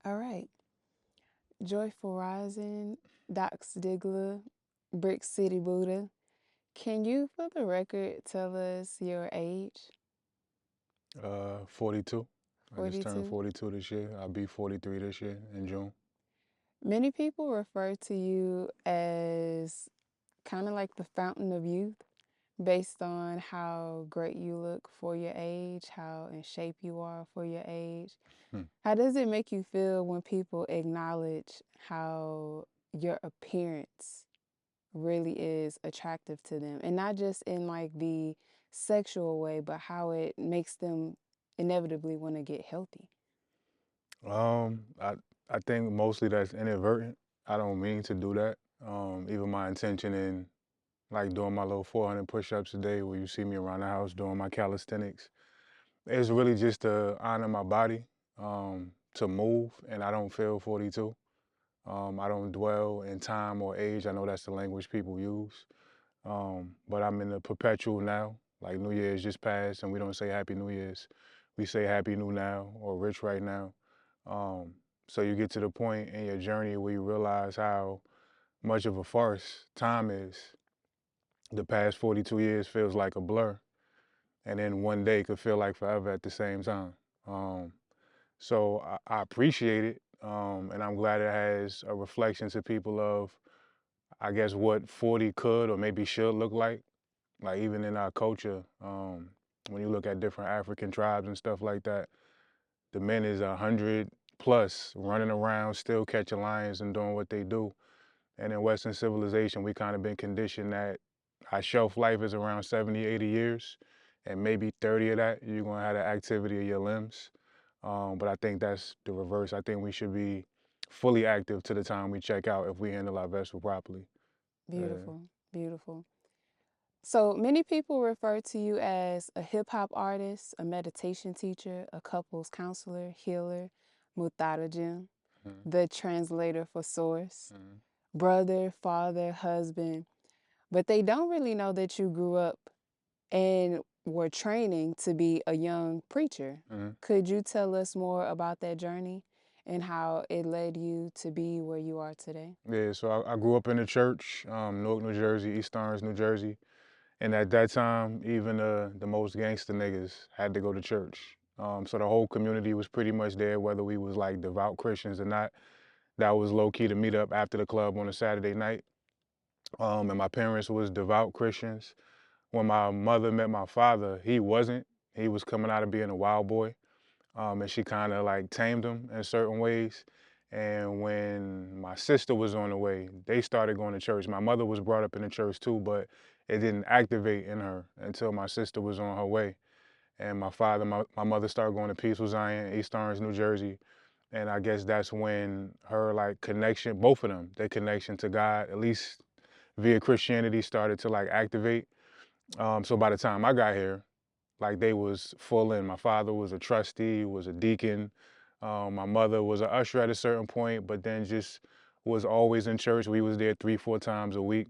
All right. Joyful Rising, Docs Diggler, Brick City Buddha. Can you, for the record, tell us your age? 42. I just turned 42. 42 this year. I'll be 43 this year in June. Many people refer to you as kind of like the fountain of youth based on how great you look for your age, how in shape you are for your age. Hmm. How does it make you feel when people acknowledge how your appearance really is attractive to them? And not just in like the sexual way, but how it makes them inevitably want to get healthy. Um, I I think mostly that's inadvertent. I don't mean to do that. Even my intention in like doing my little 400 push-ups a day, where you see me around the house doing my calisthenics, it's really just to honor my body, to move, and I don't feel 42. I don't dwell in time or age. I know that's the language people use. But I'm in the perpetual now. Like New Year's just passed, and we don't say Happy New Year's. We say Happy New Now or Rich Right Now. Um, so you get to the point in your journey where you realize how much of a farce time is. The past 42 years feels like a blur, and then one day could feel like forever at the same time. Um, so I appreciate it, and I'm glad it has a reflection to people of, I guess, what 40 could or maybe should look like. Like even in our culture, when you look at different African tribes and stuff like that, the men is 100 plus running around, still catching lions and doing what they do. And in Western civilization, we kind of been conditioned that our shelf life is around 70, 80 years, and maybe 30 of that you're gonna have the activity of your limbs. But I think that's the reverse. I think we should be fully active to the time we check out if we handle our vessel properly. Uh, Beautiful, beautiful. So many people refer to you as a hip hop artist, a meditation teacher, a couples counselor, healer, mutharajim, mm, the translator for source, mm, brother, father, husband, but they don't really know that you grew up and were training to be a young preacher. mm. Could you tell us more about that journey and how it led you to be where you are today? Yeah, so I grew up in the church, Newark, New Jersey, East Orange, New Jersey. And at that time, even the most gangster niggas had to go to church. So the whole community was pretty much there, whether we was like devout Christians or not. That was low key to meet up after the club on a Saturday night. And my parents was devout Christians. When my mother met my father, he wasn't. He was coming out of being a wild boy. And she kind of like tamed him in certain ways. And when my sister was on the way, they started going to church. My mother was brought up in the church too, but it didn't activate in her until my sister was on her way. And my mother started going to Peaceful Zion, East Orange, New Jersey. And I guess that's when her like connection, both of them, their connection to God, at least via Christianity, started to like activate. So by the time I got here, like they was full in. My father was a trustee, was a deacon. My mother was an usher at a certain point, but then just was always in church. We was there 3, 4 times a week.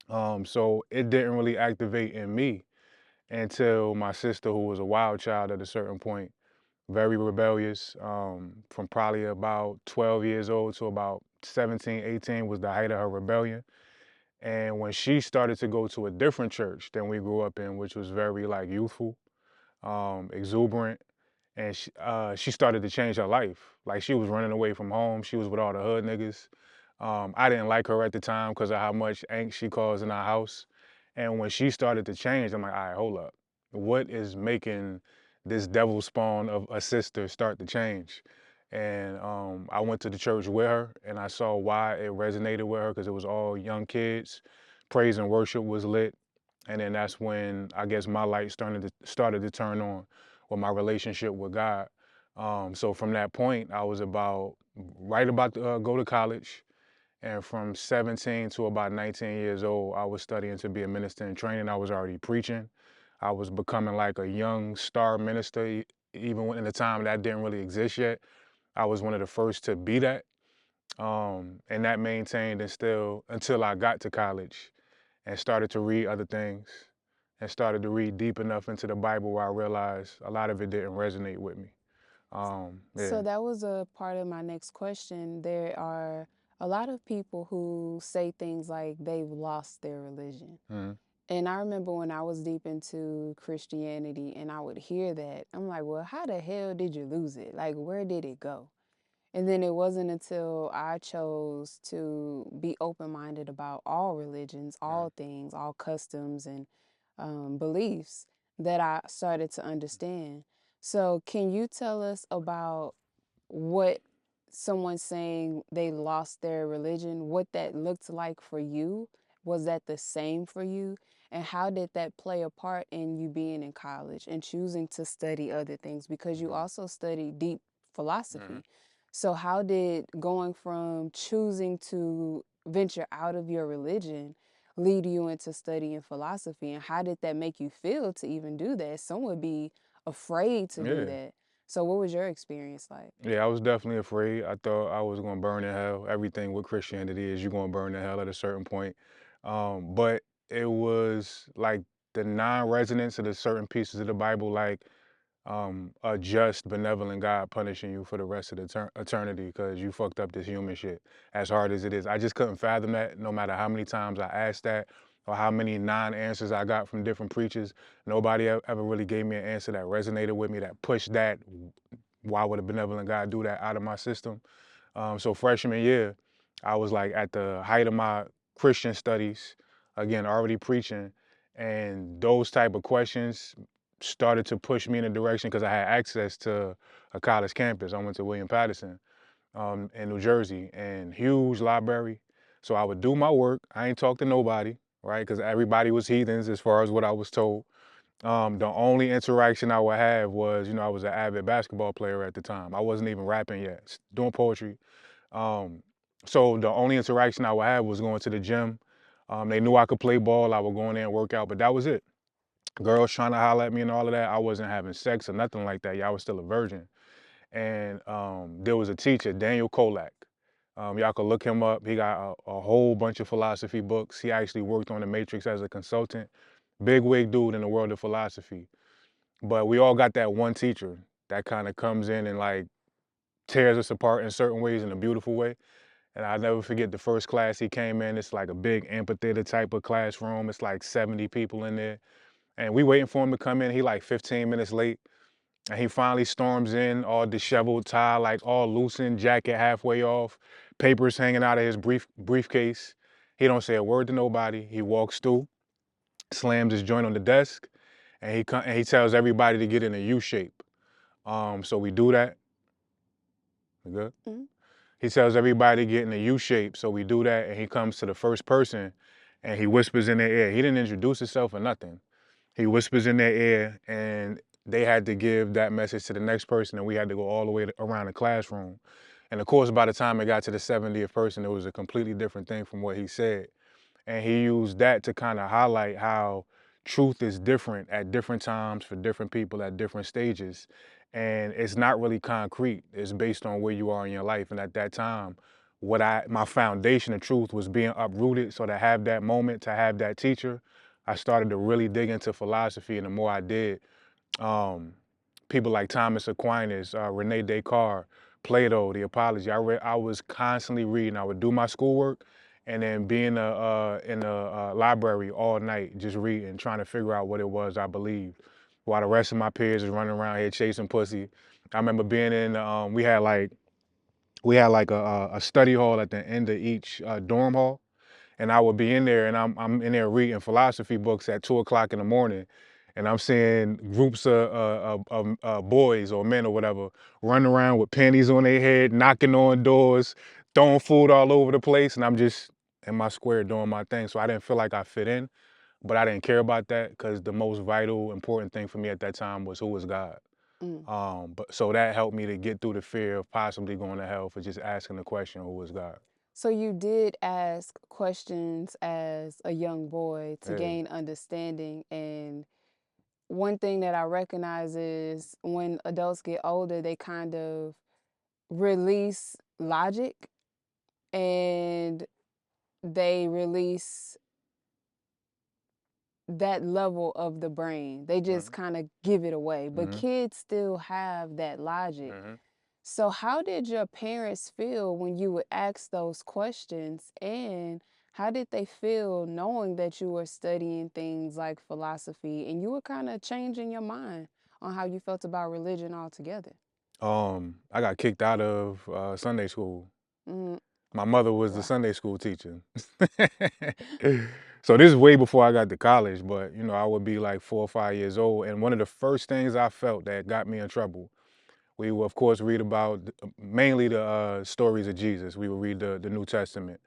So it didn't really activate in me until my sister, who was a wild child at a certain point, very rebellious, from probably about 12 years old to about 17, 18 was the height of her rebellion. And when she started to go to a different church than we grew up in, which was very like youthful, exuberant, and she started to change her life. Like she was running away from home. She was with all the hood niggas. I didn't like her at the time because of how much angst she caused in our house. And when she started to change, I'm like, all right, hold up. What is making this devil spawn of a sister start to change? And I went to the church with her, and I saw why it resonated with her because it was all young kids. Praise and worship was lit, and then that's when I guess my light started to turn on with my relationship with God. So from that point, I was right about to go to college, and from 17 to about 19 years old, I was studying to be a minister in training. I was already preaching. I was becoming like a young star minister, even in the time that didn't really exist yet. I was one of the first to be that, and that maintained and still until I got to college and started to read other things and started to read deep enough into the Bible where I realized a lot of it didn't resonate with me. Yeah. So that was a part of my next question. There are a lot of people who say things like they've lost their religion. Mhm. And I remember when I was deep into Christianity and I would hear that, I'm like, well, how the hell did you lose it? Like, where did it go? And then it wasn't until I chose to be open minded about all religions, Mhm. all things, all customs, and beliefs that I started to understand. So, can you tell us about what someone saying they lost their religion, what that looked like for you? Was that the same for you? And how did that play a part in you being in college and choosing to study other things? Because you Mhm. also study deep Mhm. philosophy. So, how did going from choosing to venture out of your religion lead you into studying philosophy? And how did that make you feel to even do that? Some would be afraid to do Yeah. that. So, what was your experience like? Yeah, I was definitely afraid. I thought I was gonna burn in hell. Everything with Christianity is you're gonna burn in hell at a certain point. But it was like the non-resonance of the certain pieces of the Bible, like a just, benevolent God punishing you for the rest of the eternity because you fucked up this human shit. As hard as it is, I just couldn't fathom that. No matter how many times I asked that, or how many non-answers I got from different preachers, nobody ever really gave me an answer that resonated with me, that pushed that. Why would a benevolent God do that out of my system? So freshman year, I was like at the height of my Christian studies, again, already preaching, and those type of questions started to push me in a direction because I had access to a college campus. I went to William Patterson in New Jersey, and huge library. So I would do my work. I ain't talk to nobody, right? Because everybody was heathens as far as what I was told. The only interaction I would have was, I was an avid basketball player at the time. I wasn't even rapping yet, doing poetry. Um, so the only interaction I would have was going to the gym. They knew I could play ball. I would go in there and work out, but that was it. Girls trying to holler at me and all of that. I wasn't having sex or nothing like that. Yeah, I was still a virgin. And there was a teacher, Daniel Kolak. Y'all could look him up. He got a whole bunch of philosophy books. He actually worked on the Matrix as a consultant. Big wig dude in the world of philosophy. But we all got that one teacher that kind of comes in and like tears us apart in certain ways in a beautiful way. And I'll never forget the first class he came in. It's like a big amphitheater type of classroom. It's like 70 people in there. And we waiting for him to come in. He like 15 minutes late. And he finally storms in, all disheveled, tie like all loosened, jacket halfway off, papers hanging out of his briefcase. He don't say a word to nobody. He walks through, slams his joint on the desk, and he tells everybody to get in a U shape. So we do that. We good? Mm-hmm. He tells everybody to get in a U shape. So we do that, and he comes to the first person, and he whispers in their ear. He didn't introduce himself or nothing. He whispers in their ear, and they had to give that message to the next person, and we had to go all the way around the classroom. And of course, by the time it got to the 70th person, it was a completely different thing from what he said. And he used that to kind of highlight how truth is different at different times for different people at different stages. And it's not really concrete. It's based on where you are in your life. And at that time, my foundation of truth was being uprooted. So to have that moment, to have that teacher, I started to really dig into philosophy. And the more I did, um, people like Thomas Aquinas, Rene Descartes, Plato, the Apology. I was constantly reading. I would do my schoolwork and then be in the library all night, just reading, trying to figure out what it was I believed, while the rest of my peers was running around here chasing pussy. I remember being in. We had like a study hall at the end of each dorm hall, and I would be in there, and I'm in there reading philosophy books at 2 o'clock in the morning, and I'm seeing groups of boys or men or whatever running around with panties on their head, knocking on doors, throwing food all over the place, and I'm just in my square doing my thing. So I didn't feel like I fit in, but I didn't care about that because the most vital, important thing for me at that time was who was God. Mm. But so that helped me to get through the fear of possibly going to hell for just asking the question, who was God? So you did ask questions as a young boy to Yeah. gain understanding. And one thing that I recognize is when adults get older, they kind of release logic and they release that level of the brain. They just Right. kind of give it away. But Mhm. kids still have that logic. Mhm. So, how did your parents feel when you would ask those questions? And how did they feel knowing that you were studying things like philosophy and you were kind of changing your mind on how you felt about religion altogether? I got kicked out of Sunday school. Mm, My mother was the wow. Sunday school teacher. So this is way before I got to college, but I would be like 4 or 5 years old. And one of the first things I felt that got me in trouble, we would of course read about mainly the stories of Jesus. We would read the New Testament.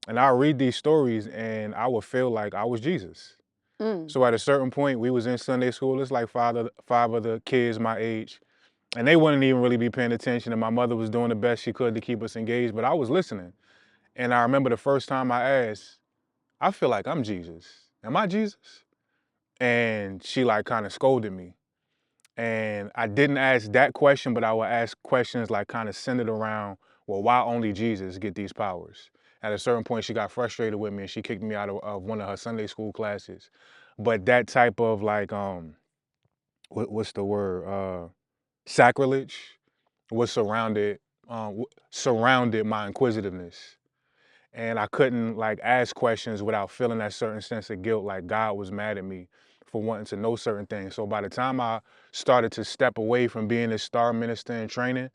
And I read these stories and I would feel like I was Jesus. Mm, So at a certain point, we was in Sunday school. It's like five of the kids my age. And they wouldn't even really be paying attention. And my mother was doing the best she could to keep us engaged, but I was listening. And I remember the first time I asked, I feel like I'm Jesus. Am I Jesus? And she like kind of scolded me. And I didn't ask that question, but I would ask questions like kind of centered around, well, why only Jesus get these powers? At a certain point, she got frustrated with me and she kicked me out of one of her Sunday school classes. But that type of like, what's the word? Sacrilege was surrounded my inquisitiveness. And I couldn't like ask questions without feeling that certain sense of guilt, like God was mad at me for wanting to know certain things. So by the time I started to step away from being a star minister in training,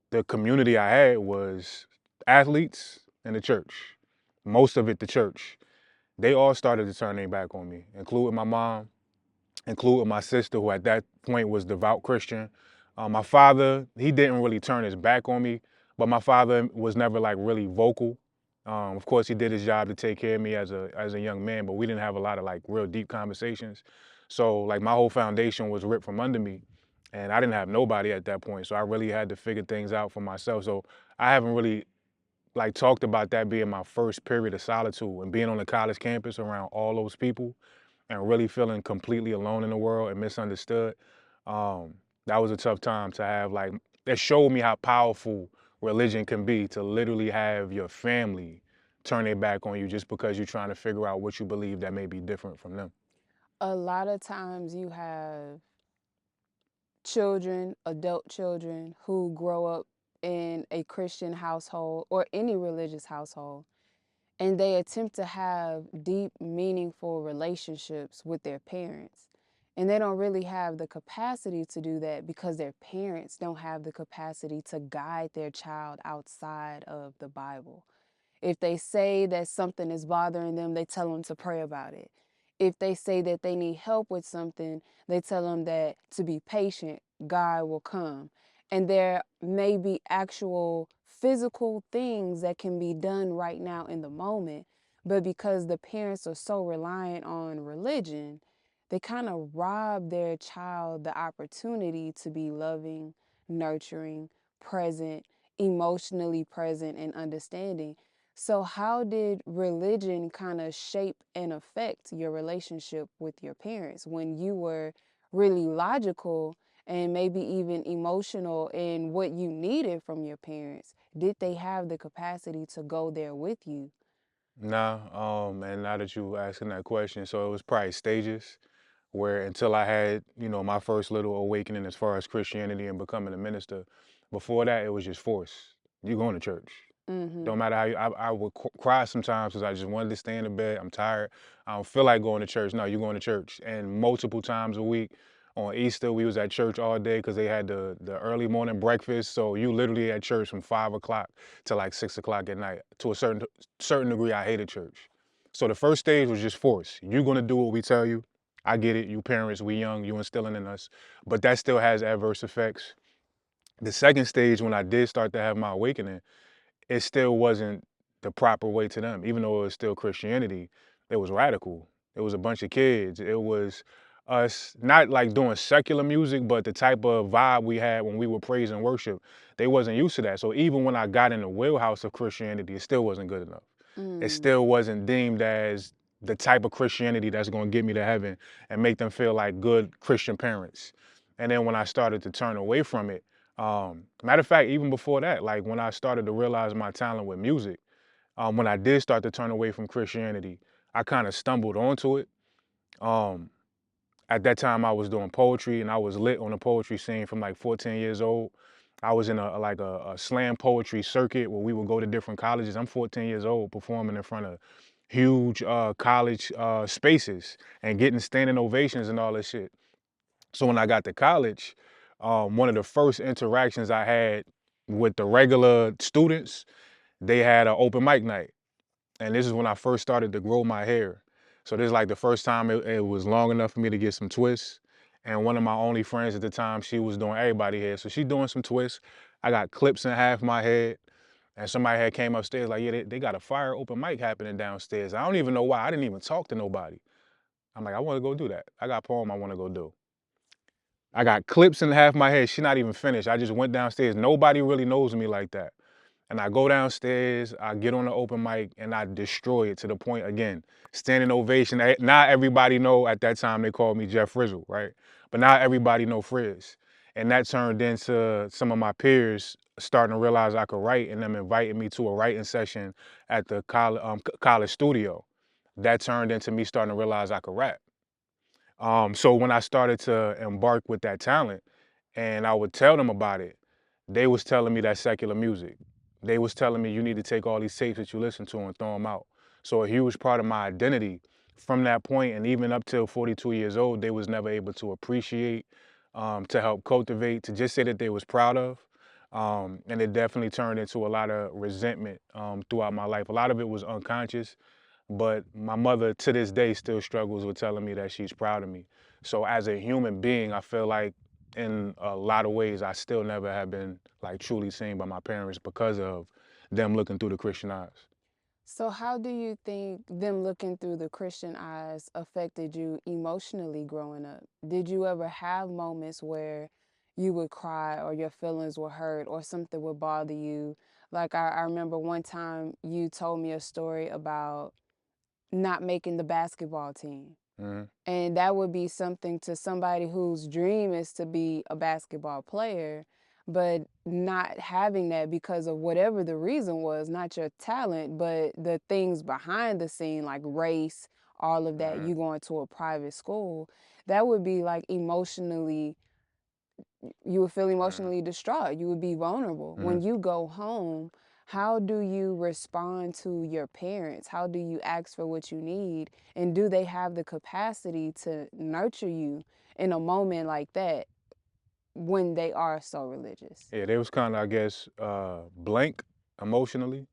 the community I had was athletes and the church. Most of it the church. They all started to turn their back on me, including my mom, including my sister, who at that point was devout Christian. My father, he didn't really turn his back on me, but my father was never like really vocal. Of course, he did his job to take care of me as a young man, but we didn't have a lot of like real deep conversations. So like my whole foundation was ripped from under me, and I didn't have nobody at that point. So I really had to figure things out for myself. So I haven't really like talked about that being my first period of solitude and being on the college campus around all those people and really feeling completely alone in the world and misunderstood. Um, that was a tough time to have. Like, it showed me how powerful religion can be, to literally have your family turn their back on you just because you're trying to figure out what you believe that may be different from them. a lot of times you have children, adult children, who grow up in a Christian household or any religious household, and they attempt to have deep, meaningful relationships with their parents. And they don't really have the capacity to do that because their parents don't have the capacity to guide their child outside of the Bible. If they say that something is bothering them, they tell them to pray about it. If they say that they need help with something, they tell them that to be patient, God will come. And there may be actual physical things that can be done right now in the moment, but because the parents are so reliant on religion, they kind of rob their child the opportunity to be loving, nurturing, present, emotionally present, and understanding. So, how did religion kind of shape and affect your relationship with your parents when you were really logical and maybe even emotional in what you needed from your parents? Did they have the capacity to go there with you? Nah, and now that you asking that question, so it was probably stages where until I had, my first little awakening as far as Christianity and becoming a minister, before that, it was just force. You going to church. Mm-hmm. Don't matter how I would cry sometimes because I just wanted to stay in the bed. I'm tired. I don't feel like going to church. No, you're going to church. And multiple times a week on Easter, we was at church all day because they had the early morning breakfast. So you literally at church from 5 o'clock to like 6 o'clock at night. To a certain degree, I hated church. So the first stage was just force. You're gonna do what we tell you. I get it. You parents, we young, you instilling in us, but that still has adverse effects. The second stage, when I did start to have my awakening, it still wasn't the proper way to them. Even though it was still Christianity, it was radical. It was a bunch of kids. It was us not like doing secular music, but the type of vibe we had when we were praise and worship. They wasn't used to that. So even when I got in the wheelhouse of Christianity, it still wasn't good enough. It Mm. still wasn't deemed as the type of Christianity that's going to get me to heaven and make them feel like good Christian parents. And then when I started to turn away from it, matter of fact, even before that, like when I started to realize my talent with music, when I did start to turn away from Christianity, I kind of stumbled onto it. Um, at that time, I was doing poetry and I was lit on the poetry scene from like 14 years old. I was in a slam poetry circuit where we would go to different colleges. I'm 14 years old performing in front of huge college spaces and getting standing ovations and all that shit. So when I got to college, one of the first interactions I had with the regular students, they had an open mic night. And this is when I first started to grow my hair. So this is like the first time it was long enough for me to get some twists. And one of my only friends at the time, she was doing everybody hair. So she doing some twists. I got clips in half my head. And somebody had came upstairs like, yeah, they got a fire open mic happening downstairs. I don't even know why. I didn't even talk to nobody. I'm like, I want to go do that. I got a poem I want to go do. I got clips in half my head. She not even finished. I just went downstairs. Nobody really knows me like that. And I go downstairs, I get on the open mic, and I destroy it to the point, again, standing ovation. Not everybody know, at that time they called me Jeff Frizzle, right? But now everybody know Frizz. And that turned into some of my peers starting to realize I could write and them inviting me to a writing session at the college studio. That turned into me starting to realize I could rap. So when I started to embark with that talent and I would tell them about it, they was telling me that secular music. They was telling me you need to take all these tapes that you listen to and throw them out. So a huge part of my identity from that point and even up till 42 years old, they was never able to appreciate, to help cultivate, to just say that they was proud of. And it definitely turned into a lot of resentment throughout my life. A lot of it was unconscious, but my mother to this day still struggles with telling me that she's proud of me. So as a human being, I feel like in a lot of ways I still never have been like truly seen by my parents because of them looking through the Christian eyes. So, how do you think them looking through the Christian eyes affected you emotionally growing up? Did you ever have moments where you would cry or your feelings were hurt or something would bother you? Like, I remember one time you told me a story about not making the basketball team. Hmm. And that would be something to somebody whose dream is to be a basketball player, but not having that because of whatever the reason was, not your talent, but the things behind the scene, like race, all of that, Hmm. you going to a private school, that would be like emotionally, you would feel Hmm. emotionally distraught. You would be vulnerable. Hmm. When you go home, how do you respond to your parents? How do you ask for what you need? And do they have the capacity to nurture you in a moment like that when they are so religious? Yeah, they was kind of, I guess, blank emotionally.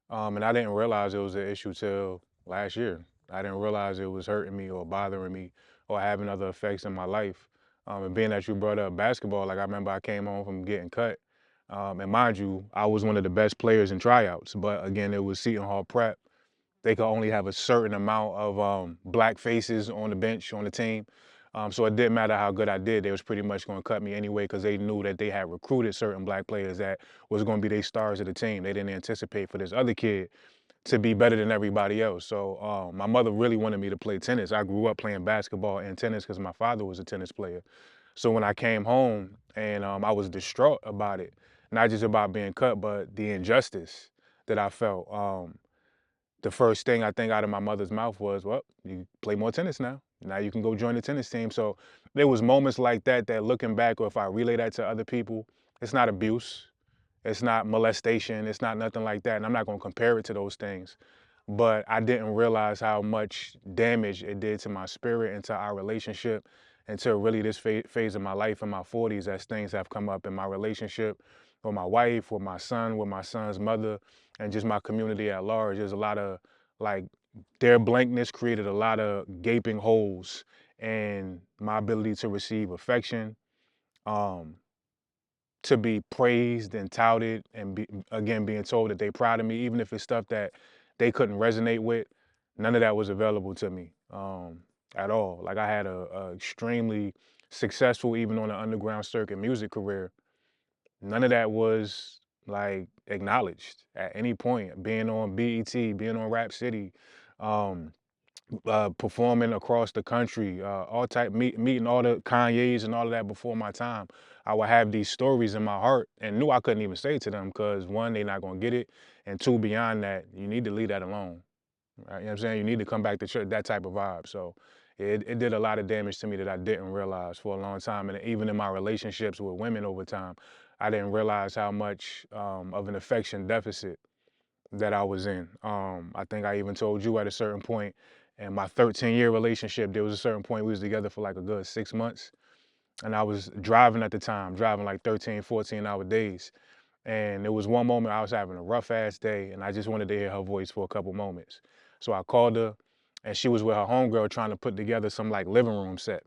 And I didn't realize it was an issue till last year. I didn't realize it was hurting me or bothering me or having other effects in my life. And being that you brought up basketball, like I remember I came home from getting cut. And mind you, I was one of the best players in tryouts, but again, it was Seton Hall prep. They could only have a certain amount of black faces on the bench on the team. So it didn't matter how good I did. They was pretty much going to cut me anyway because they knew that they had recruited certain black players that was going to be their stars of the team. They didn't anticipate for this other kid to be better than everybody else. So my mother really wanted me to play tennis. I grew up playing basketball and tennis because my father was a tennis player. So when I came home and I was distraught about it, not just about being cut, but the injustice that I felt. The first thing I think out of my mother's mouth was, well, you play more tennis now. Now you can go join the tennis team. So there was moments like that that looking back, or if I relay that to other people, it's not abuse. It's not molestation. It's not nothing like that. And I'm not going to compare it to those things. But I didn't realize how much damage it did to my spirit and to our relationship until really this phase of my life in my 40s as things have come up in my relationship with my wife, with my son, with my son's mother, and just my community at large. There's a lot of like their blankness created a lot of gaping holes in my ability to receive affection, um, to be praised and touted and again being told that they proud of me, even if it's stuff that they couldn't resonate with. None of that was available to me at all. Like I had a extremely successful, even on the underground circuit, music career. None of that was like acknowledged at any point. Being on BET, being on Rap City, um, performing across the country, all type meeting all the Kanyes and all of that before my time. I would have these stories in my heart and knew I couldn't even say to them because one, they're not gonna get it, and two, beyond that, you need to leave that alone. Right? You know what I'm saying? You need to come back to church, that type of vibe. So it did a lot of damage to me that I didn't realize for a long time. And even in my relationships with women over time, I didn't realize how much of an affection deficit that I was in. I think I even told you at a certain point in my 13-year relationship, there was a certain point we was together for like a good 6 months. And I was driving at the time, driving like 13, 14-hour days. And there was one moment I was having a rough ass day and I just wanted to hear her voice for a couple moments. So I called her and she was with her homegirl trying to put together some like living room set.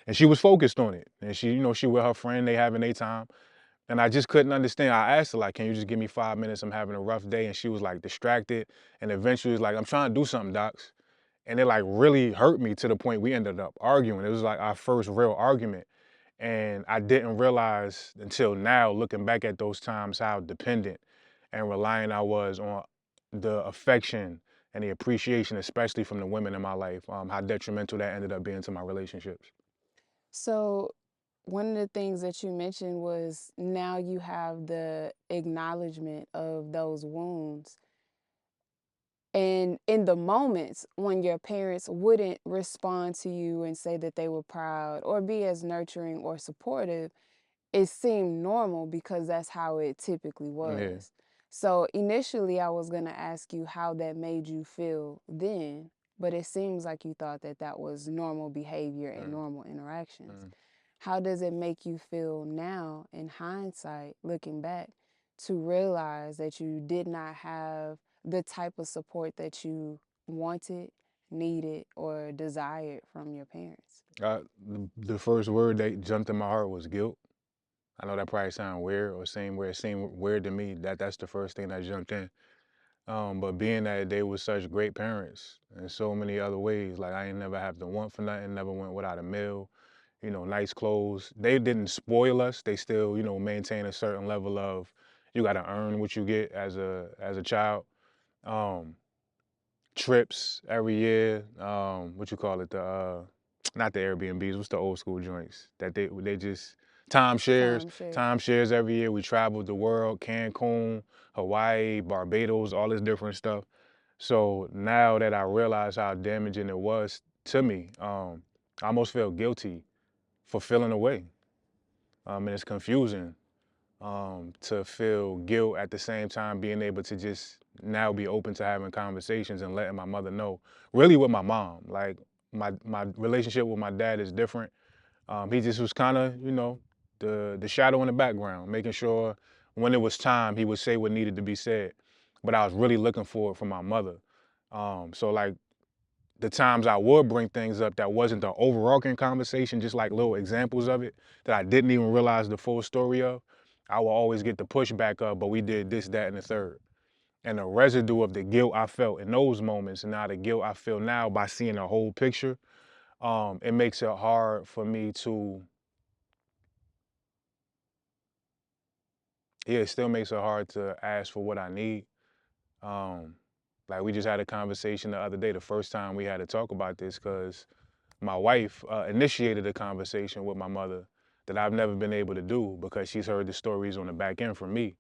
And she was focused on it. And she, she with her friend, they having their time. And I just couldn't understand. I asked her, like, can you just give me 5 minutes? I'm having a rough day. And she was like distracted. And eventually was like, I'm trying to do something, Docs. And it like really hurt me to the point we ended up arguing. It was like our first real argument. And I didn't realize until now, looking back at those times, how dependent and reliant I was on the affection and the appreciation, especially from the women in my life, how detrimental that ended up being to my relationships. So, one of the things that you mentioned was now you have the acknowledgement of those wounds. And in the moments when your parents wouldn't respond to you and say that they were proud or be as nurturing or supportive, it seemed normal because that's how it typically Yeah. was. So initially, I was going to ask you how that made you feel then, but it seems like you thought that that was normal behavior and Mm, normal interactions. mm. How does it make you feel now, in hindsight, looking back, to realize that you did not have the type of support that you wanted, needed, or desired from your parents? The first word that jumped in my heart was guilt. I know that probably sounds weird or seemed weird to me. That's the first thing that jumped in. But being that they were such great parents in so many other ways, like I ain't never have to want for nothing, never went without a meal, nice clothes. They didn't spoil us. They still, maintain a certain level of you got to earn what you get as a child. Um, Trips every year. What you call it? The not the Airbnbs. What's the old school joints that they just timeshares? Timeshare. Timeshares every year. We traveled the world: Cancun, Hawaii, Barbados, all this different stuff. So now that I realize how damaging it was to me, I almost feel guilty for feeling away. And it's confusing to feel guilt at the same time being able to just now be open to having conversations and letting my mother know. Really with my mom, like my relationship with my dad is different. He just was kind of, the shadow in the background, making sure when it was time he would say what needed to be said. But I was really looking for it from my mother. So like the times I would bring things up that wasn't the overarching conversation, just like little examples of it that I didn't even realize the full story of, I will always get the pushback of, but we did this, that, and the third. And the residue of the guilt I felt in those moments and now the guilt I feel now by seeing the whole picture, it makes it hard for me to, yeah, it still makes it hard to ask for what I need. Um, like we just had a conversation the other day, the first time we had to talk about this, because my wife initiated a conversation with my mother that I've never been able to do because she's heard the stories on the back end from me.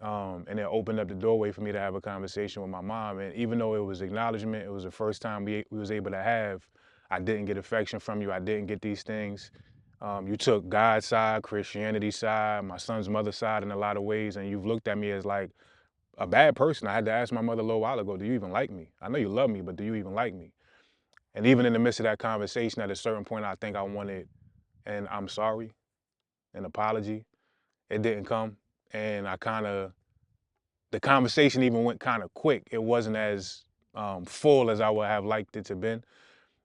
And it opened up the doorway for me to have a conversation with my mom. And even though it was acknowledgement, it was the first time we was able to have, I didn't get affection from you. I didn't get these things. You took God's side, Christianity's side, my son's mother's side in a lot of ways. And you've looked at me as like a bad person. I had to ask my mother a little while ago, do you even like me? I know you love me, but do you even like me? And even in the midst of that conversation, at a certain point, I think I wanted, and I'm sorry, an apology. It didn't come. And the conversation even went kind of quick. It wasn't as full as I would have liked it to been.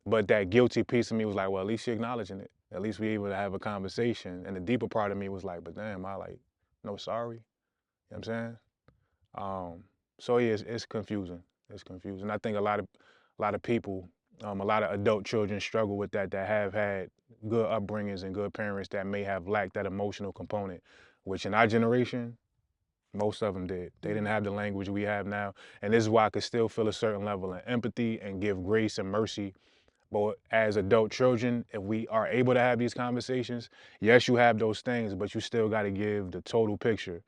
But that guilty piece of me was like, well, at least you're acknowledging it. At least we able to have a conversation. And the deeper part of me was like, but damn, I like, no sorry. You know what I'm saying? So yeah, it's confusing. It's confusing. I think a lot of people, a lot of adult children struggle with that have had good upbringings and good parents that may have lacked that emotional component, which in our generation, most of them did. They didn't Mm-hmm. have the language we have now, and this is why I could still feel a certain level of empathy and give grace and mercy. But as adult children, if we are able to have these conversations, yes, you have those things, but you still got to give the total picture,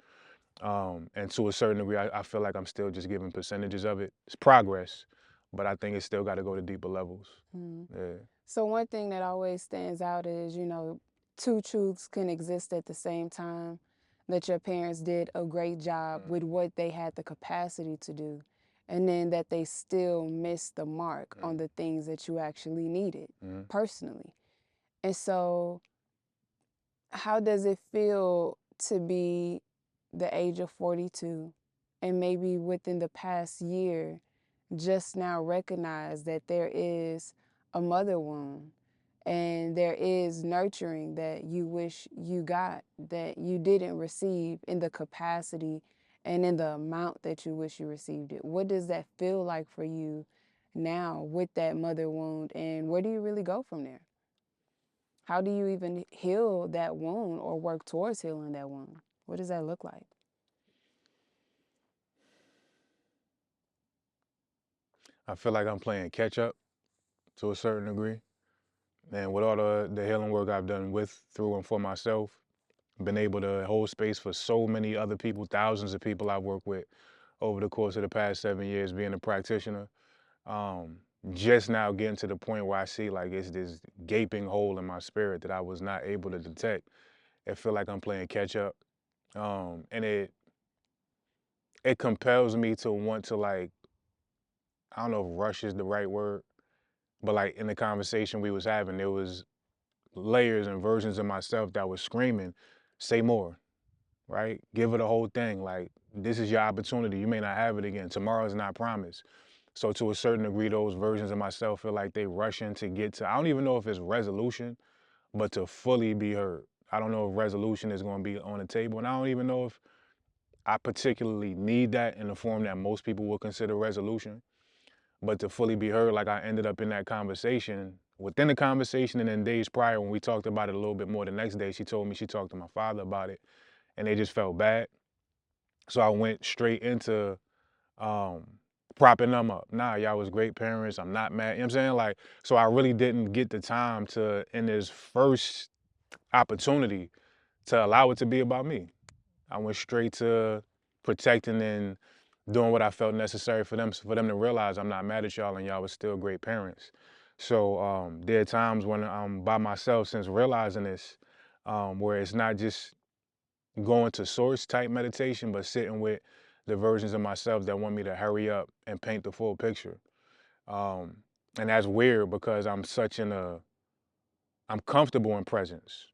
and to a certain degree, I feel like I'm still just giving percentages of it. It's progress, but I think it's still got to go to deeper levels. Mhm. Yeah. So one thing that always stands out is, two truths can exist at the same time. That your parents did a great job with what they had the capacity to do, and then that they still missed the mark on the things that you actually needed Mm-hmm. personally. And so, how does it feel to be the age of 42 and maybe within the past year just now recognize that there is a mother wound and there is nurturing that you wish you got that you didn't receive in the capacity and in the amount that you wish you received it? What does that feel like for you now with that mother wound, and where do you really go from there? How do you even heal that wound or work towards healing that wound? What does that look like? I feel like I'm playing catch up to a certain degree. And with all the healing work I've done with, through, and for myself, been able to hold space for so many other people, thousands of people I've worked with over the course of the past 7 years being a practitioner. Um, just now getting to the point where I see like it's this gaping hole in my spirit that I was not able to detect. It feel like I'm playing catch up. And it compels me to want to, like, I don't know if rush is the right word, but like in the conversation we was having, there was layers and versions of myself that was screaming, say more, right? Give it a whole thing. Like, this is your opportunity. You may not have it again. Tomorrow is not promised. So to a certain degree, those versions of myself feel like they rushing to get to, I don't even know if it's resolution, but to fully be heard. I don't know if resolution is going to be on the table. And I don't even know if I particularly need that in the form that most people would consider resolution. But to fully be heard, like I ended up in that conversation, within the conversation and then days prior when we talked about it a little bit more the next day, she told me she talked to my father about it and they just felt bad. So I went straight into um, propping them up. Nah, y'all was great parents. I'm not mad. You know what I'm saying? Like, so I really didn't get the time to, in this first opportunity, to allow it to be about me. I went straight to protecting and doing what I felt necessary for them to realize I'm not mad at y'all and y'all was still great parents. So there are times when I'm by myself since realizing this, where it's not just going to source type meditation, but sitting with the versions of myself that want me to hurry up and paint the full picture. Um, and that's weird because I'm comfortable in presence.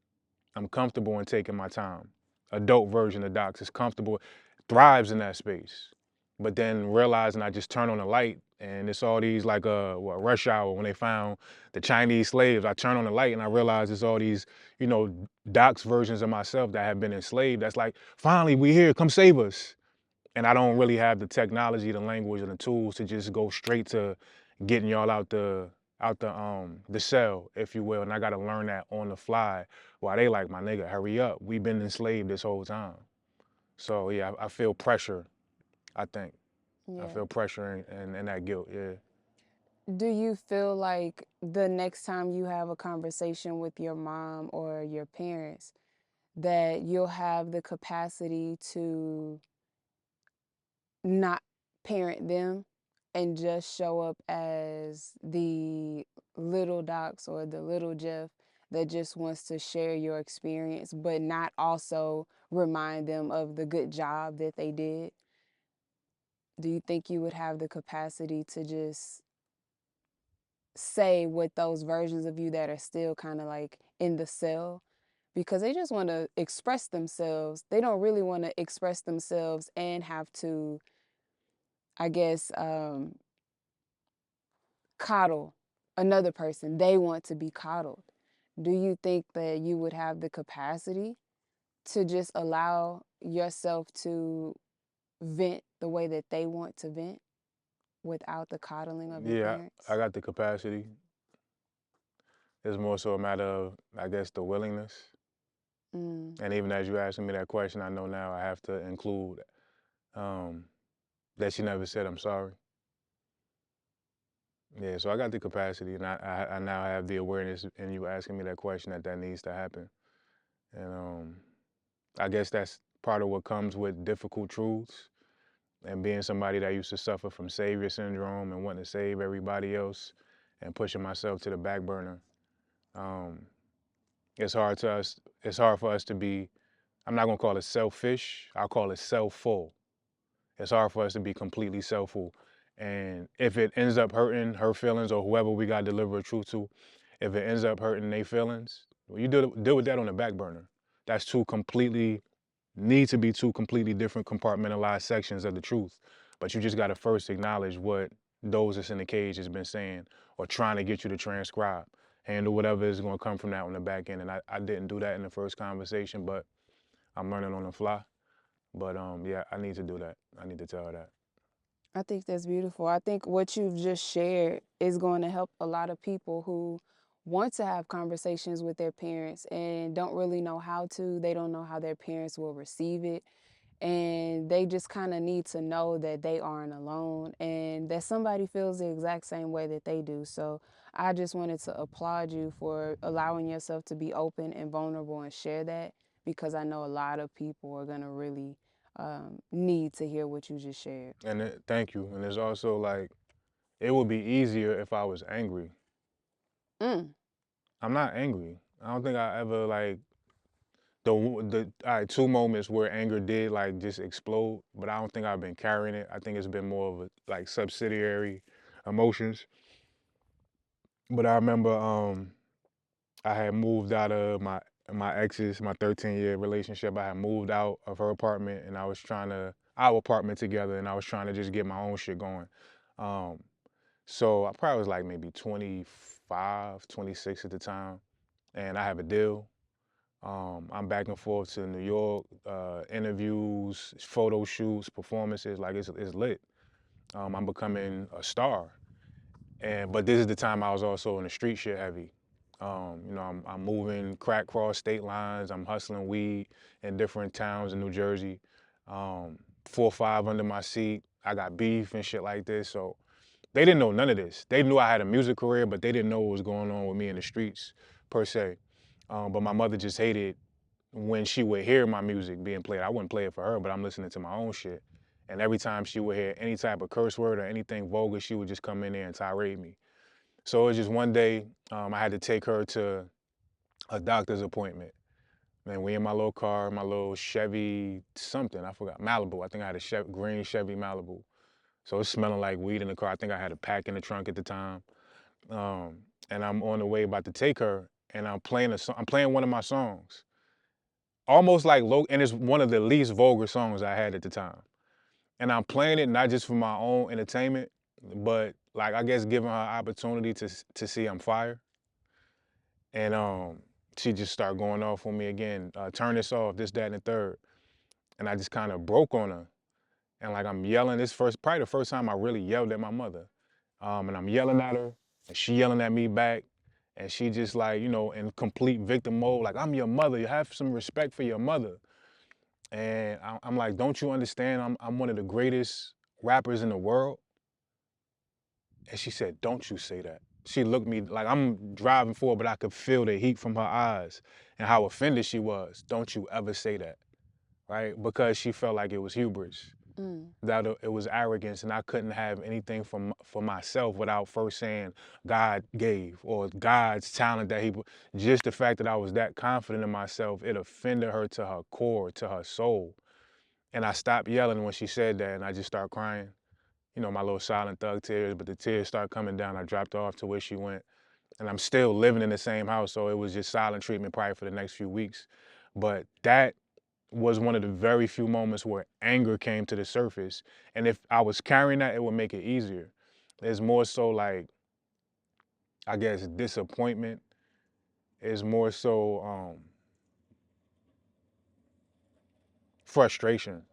I'm comfortable in taking my time. Adult version of Docs is comfortable, thrives in that space. But then realizing I just turn on the light and it's all these like rush hour when they found the Chinese slaves. I turn on the light and I realize it's all these, Docs versions of myself that have been enslaved. That's like, finally we here, come save us. And I don't really have the technology, the language, and the tools to just go straight to getting y'all out the cell, if you will. And I gotta learn that on the fly. While they like, my nigga, hurry up. We've been enslaved this whole time. So yeah, I feel pressure, I think. I Yeah. feel pressure and that guilt, yeah. Do you feel like the next time you have a conversation with your mom or your parents that you'll have the capacity to not parent them and just show up as the little Docs or the little Jeff that just wants to share your experience, but not also remind them of the good job that they did? Do you think you would have the capacity to just say with those versions of you that are still kind of like in the cell? Because they just want to express themselves. They don't really want to express themselves and have to, I guess, coddle another person. They want to be coddled. Do you think that you would have the capacity to just allow yourself to vent the way that they want to vent without the coddling of your Yeah, I parents? got the capacity. It's more so a matter of, I guess, the willingness. Mm, And even as you asking me that question, I know now I have to include um, that she never said I'm sorry. Yeah, so I got the capacity, and I now have the awareness, and you asking me that question that needs to happen. And I guess that's part of what comes with difficult truths and being somebody that used to suffer from savior syndrome and wanting to save everybody else and pushing myself to the back burner. Um, it's hard to us. It's hard for us to be. I'm not gonna call it selfish. I'll call it self-full. It's hard for us to be completely self-full. And if it ends up hurting her feelings or whoever we got to deliver a truth to, if it ends up hurting their feelings, well, you deal with that on the back burner. That's need to be two completely different compartmentalized sections of the truth. But you just got to first acknowledge what those that's in the cage has been saying or trying to get you to transcribe. Handle whatever is going to come from that on the back end. And I didn't do that in the first conversation, but I'm learning on the fly. But yeah, I need to do that. I need to tell her that. I think that's beautiful. I think what you've just shared is going to help a lot of people who want to have conversations with their parents and don't really know how to. They don't know how their parents will receive it. And they just kind of need to know that they aren't alone and that somebody feels the exact same way that they do. So I just wanted to applaud you for allowing yourself to be open and vulnerable and share that, because I know a lot of people are going to really need to hear what you just shared. And thank you. And it's also like, it would be easier if I was angry. Mm. I'm not angry. I don't think I ever like the all right, two moments where anger did like just explode, but I don't think I've been carrying it. I think it's been more of a like subsidiary emotions. But I remember I had moved out of my ex's, my 13-year relationship. I had moved out of her apartment and I was trying to our apartment together and I was trying to just get my own shit going. Um, so I probably was like maybe 25, 26 at the time, and I have a deal. I'm back and forth to New York, interviews, photo shoots, performances. Like it's lit. I'm becoming a star, but this is the time I was also in the street shit heavy. I'm moving crack cross state lines. I'm hustling weed in different towns in New Jersey. 4 or 5 under my seat. I got beef and shit like this. So they didn't know none of this. They knew I had a music career, but they didn't know what was going on with me in the streets per se. But my mother just hated when she would hear my music being played. I wouldn't play it for her, but I'm listening to my own shit. And every time she would hear any type of curse word or anything vulgar, she would just come in there and tirade me. So it was just one day, I had to take her to a doctor's appointment. Man, we in my little car, my little Chevy something, I forgot, Malibu. I think I had a green Chevy Malibu. So it's smelling like weed in the car. I think I had a pack in the trunk at the time. Um, and I'm on the way about to take her, and I'm playing one of my songs. Almost like low, and it's one of the least vulgar songs I had at the time. And I'm playing it not just for my own entertainment, but like I guess giving her opportunity to see I'm fire. And she just started going off on me again. Turn this off, this, that, and the third. And I just kind of broke on her. And like I'm yelling, probably the first time I really yelled at my mother. And I'm yelling at her, and she yelling at me back. And she just like, in complete victim mode, like, I'm your mother. You have some respect for your mother. And I'm like, don't you understand? I'm one of the greatest rappers in the world. And she said, don't you say that. She looked me like I'm driving forward, but I could feel the heat from her eyes and how offended she was. Don't you ever say that, right? Because she felt like it was hubris, Mm. that it was arrogance, and I couldn't have anything for myself without first saying God gave or God's talent that He. Just the fact that I was that confident in myself, it offended her to her core, to her soul. And I stopped yelling when she said that, and I just started crying. My little silent thug tears, but the tears started coming down. I dropped her off to where she went. And I'm still living in the same house, so it was just silent treatment probably for the next few weeks. But that was one of the very few moments where anger came to the surface. And if I was carrying that, it would make it easier. It's more so like, I guess, disappointment is more so frustration.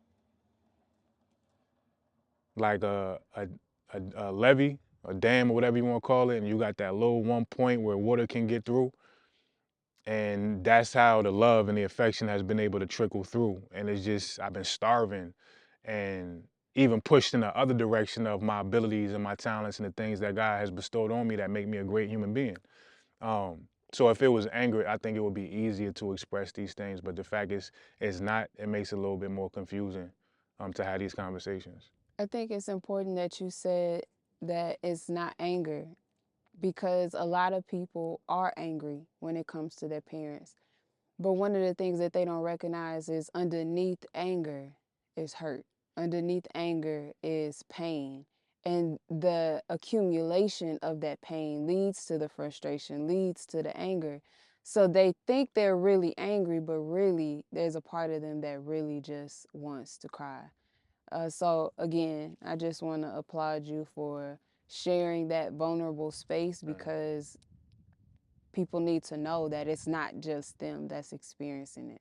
Like a levee, a dam, or whatever you want to call it, and you got that little one point where water can get through. And that's how the love and the affection has been able to trickle through. And it's just, I've been starving and even pushed in the other direction of my abilities and my talents and the things that God has bestowed on me that make me a great human being. So if it was anger, I think it would be easier to express these things. But the fact is, it's not. It makes it a little bit more confusing to have these conversations. I think it's important that you said that it's not anger because a lot of people are angry when it comes to their parents. But one of the things that they don't recognize is underneath anger is hurt. Underneath anger is pain. And the accumulation of that pain leads to the frustration, leads to the anger. So they think they're really angry, but really there's a part of them that really just wants to cry. So again, I just want to applaud you for sharing that vulnerable space because people need to know that it's not just them that's experiencing it.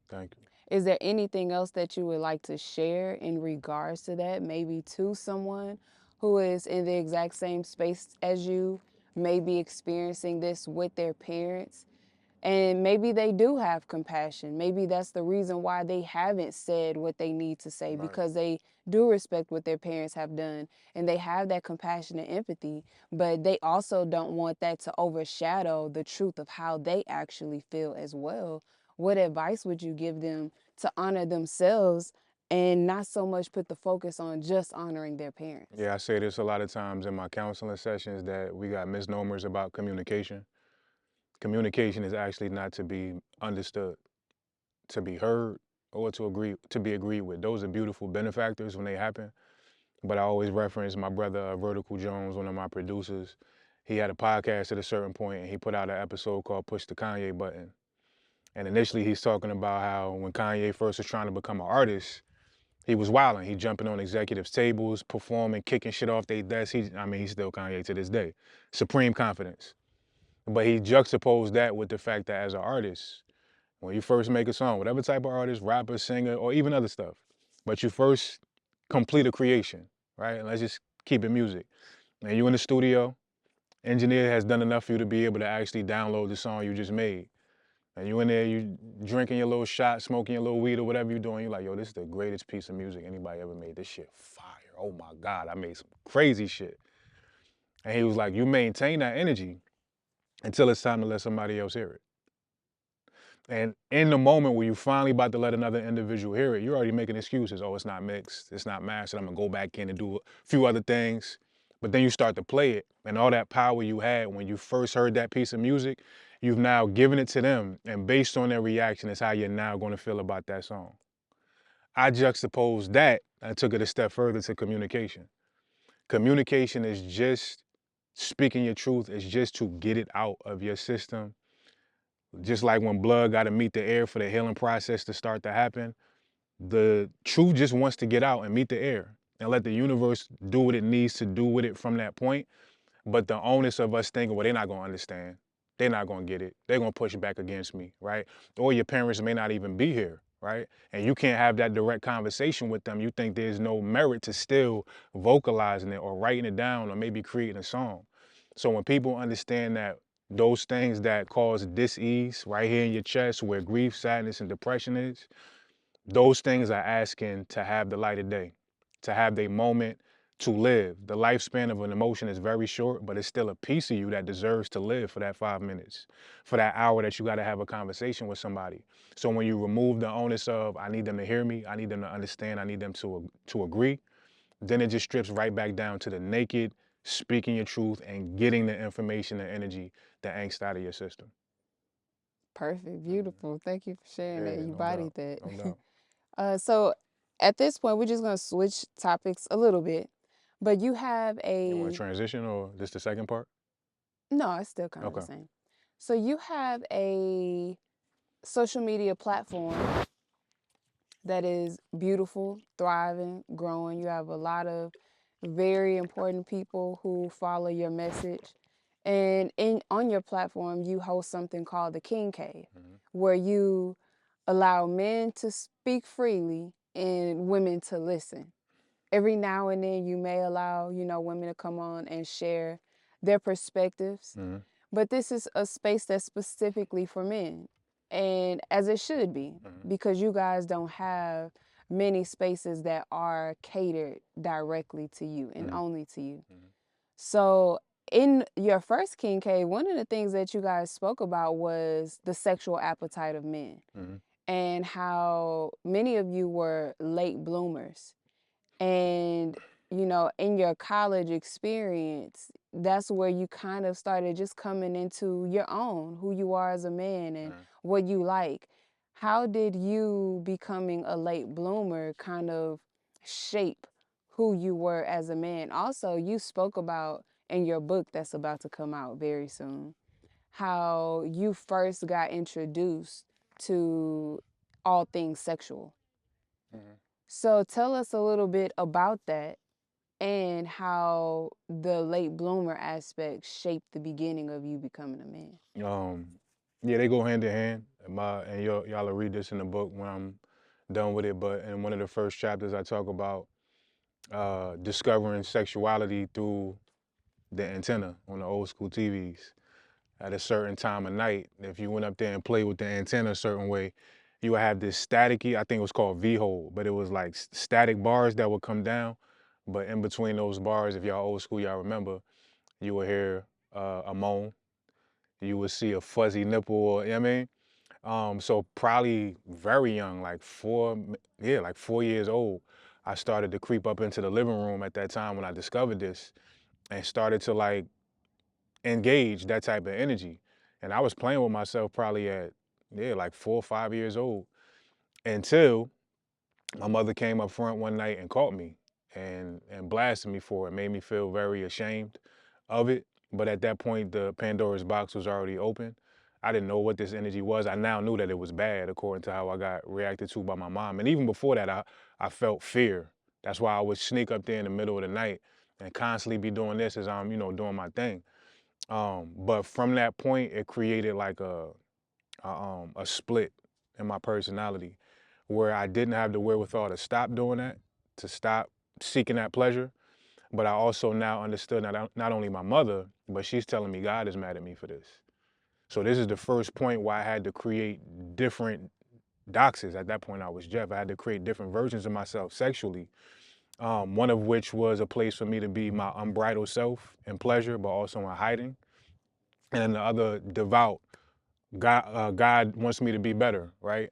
Thank you. Is there anything else that you would like to share in regards to that? Maybe to someone who is in the exact same space as you, maybe experiencing this with their parents, and maybe they do have compassion. Maybe that's the reason why they haven't said what they need to say Right. because they do respect what their parents have done and they have that compassion and empathy, but they also don't want that to overshadow the truth of how they actually feel as well. What advice would you give them to honor themselves and not so much put the focus on just honoring their parents? Yeah, I say this a lot of times in my counseling sessions that we got misnomers about communication. Communication is actually not to be understood, to be heard, or to be agreed with. Those are beautiful benefactors when they happen. But I always reference my brother Vertical Jones, one of my producers. He had a podcast at a certain point, and he put out an episode called "Push the Kanye Button." And initially, he's talking about how when Kanye first was trying to become an artist, he was wilding. He jumping on executives' tables, performing, kicking shit off their desks. He's still Kanye to this day. Supreme confidence. But he juxtaposed that with the fact that as an artist, when you first make a song, whatever type of artist, rapper, singer, or even other stuff, but you first complete a creation, right? And let's just keep it music. And you in the studio, engineer has done enough for you to be able to actually download the song you just made. And you in there, you drinking your little shot, smoking your little weed or whatever you're doing. You're like, yo, this is the greatest piece of music anybody ever made. This shit fire. Oh my God, I made some crazy shit. And he was like, you maintain that energy until it's time to let somebody else hear it. And in the moment where you finally about to let another individual hear it, you're already making excuses. Oh, it's not mixed, it's not mastered. I'm gonna go back in and do a few other things. But then you start to play it, and all that power you had when you first heard that piece of music, you've now given it to them, and based on their reaction is how you're now gonna feel about that song. I juxtaposed that and took it a step further to communication. Communication is just speaking your truth, it's just to get it out of your system. Just like when blood got to meet the air for the healing process to start to happen, the truth just wants to get out and meet the air and let the universe do what it needs to do with it from that point. But the onus of us thinking, well, they're not going to understand. They're not going to get it. They're going to push back against me, right? Or your parents may not even be here, right? And you can't have that direct conversation with them. You think there's no merit to still vocalizing it or writing it down or maybe creating a song. So when people understand that those things that cause dis-ease right here in your chest where grief, sadness, and depression is, those things are asking to have the light of day, to have their moment to live. The lifespan of an emotion is very short, but it's still a piece of you that deserves to live for that 5 minutes, for that hour that you got to have a conversation with somebody. So when you remove the onus of, I need them to hear me, I need them to understand, I need them to agree, then it just strips right back down to the naked speaking your truth and getting the information and energy, the angst out of your system. Perfect, beautiful. Thank you for sharing that. Yeah, You no doubt, bodied that. no doubt. So at this point, we're just going to switch topics a little bit. But you have You want to a, transition or just the second part? no, it's still kind of the Okay. same. So you have a social media platform that is beautiful, thriving, growing. You have a lot of very important people who follow your message. And in on your platform, you host something called the King Cave, where you allow men to speak freely and women to listen. Every now and then you may allow, women to come on and share their perspectives, Mm-hmm. but this is a space that's specifically for men. And as it should be, Mm-hmm. because you guys don't have many spaces that are catered directly to you and Mm-hmm. only to you. Mm-hmm. So, in your first King Cave, one of the things that you guys spoke about was the sexual appetite of men Mm-hmm. and how many of you were late bloomers. And, in your college experience, that's where you kind of started just coming into your own, who you are as a man and Mhm. what you like. How did you becoming a late bloomer kind of shape who you were as a man? Also, you spoke about in your book that's about to come out very soon how you first got introduced to all things sexual. Mhm. So tell us a little bit about that and how the late bloomer aspect shaped the beginning of you becoming a man. Um, yeah, they go hand in hand. And y'all will read this in the book when I'm done with it. But in one of the first chapters, I talk about discovering sexuality through the antenna on the old school TVs. At a certain time of night, if you went up there and played with the antenna a certain way, you would have this staticky, I think it was called V-hole, but it was like static bars that would come down. But in between those bars, if y'all old school, y'all remember, you would hear a moan, you would see a fuzzy nipple, or, you know what I mean? So probably very young, like like 4 years old, I started to creep up into the living room at that time when I discovered this and started to like engage that type of energy. And I was playing with myself probably at, like 4 or 5 years old until my mother came up front one night and caught me and blasted me for it, made me feel very ashamed of it. But at that point, the Pandora's box was already open. I didn't know what this energy was. I now knew that it was bad according to how I got reacted to by my mom. And even before that, I felt fear. That's why I would sneak up there in the middle of the night and constantly be doing this as I'm, doing my thing. But from that point, it created like a split in my personality where I didn't have the wherewithal to stop doing that, to stop seeking that pleasure. But I also now understood not only my mother, but she's telling me God is mad at me for this. So this is the first point where I had to create different doxes. At that point, I was Jeff. I had to create different versions of myself sexually. One of which was a place for me to be my unbridled self in pleasure, but also in hiding. And then the other, devout, God wants me to be better, right?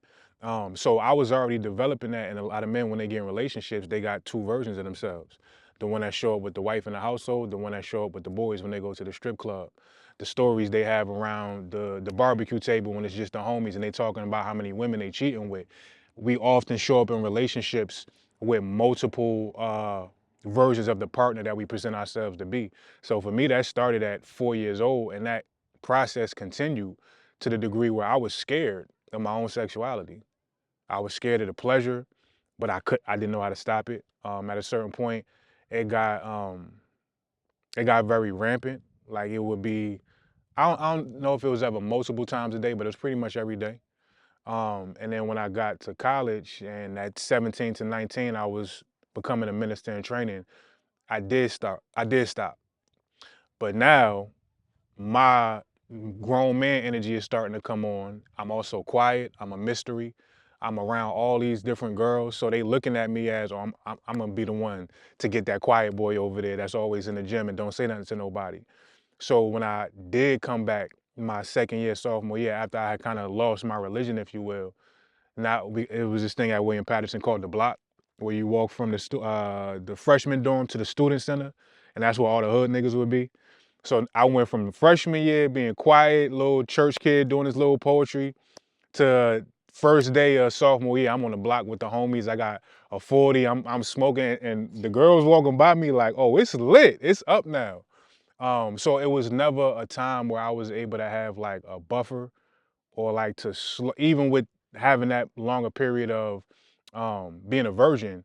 So I was already developing that, and a lot of men, when they get in relationships, they got two versions of themselves. The one that show up with the wife in the household, the one that show up with the boys when they go to the strip club. The stories they have around the barbecue table when it's just the homies and they talking about how many women they cheating with. We often show up in relationships with multiple versions of the partner that we present ourselves to be. So for me, that started at 4 years old, and that process continued to the degree where I was scared of my own sexuality. I was scared of the pleasure, but I didn't know how to stop it. At a certain point, it got um, it got very rampant. Like it would be, I don't know if it was ever multiple times a day, but it was pretty much every day. And then when I got to college and at 17 to 19, I was becoming a minister in training. I did stop. I did stop. But now my grown man energy is starting to come on. I'm also quiet. I'm a mystery. I'm around all these different girls, so they looking at me as, oh, I'm gonna be the one to get that quiet boy over there that's always in the gym and don't say nothing to nobody. So when I did come back my second year, sophomore year, after I had kind of lost my religion, if you will, it was this thing at William Patterson called the block, where you walk from the freshman dorm to the student center, and that's where all the hood niggas would be. So I went from freshman year being quiet, little church kid doing his little poetry, to first day of sophomore year, I'm on the block with the homies. I got a 40. I'm smoking, and the girls walking by me like, oh, it's lit. It's up now. So it was never a time where I was able to have like a buffer or like even with having that longer period of being a virgin,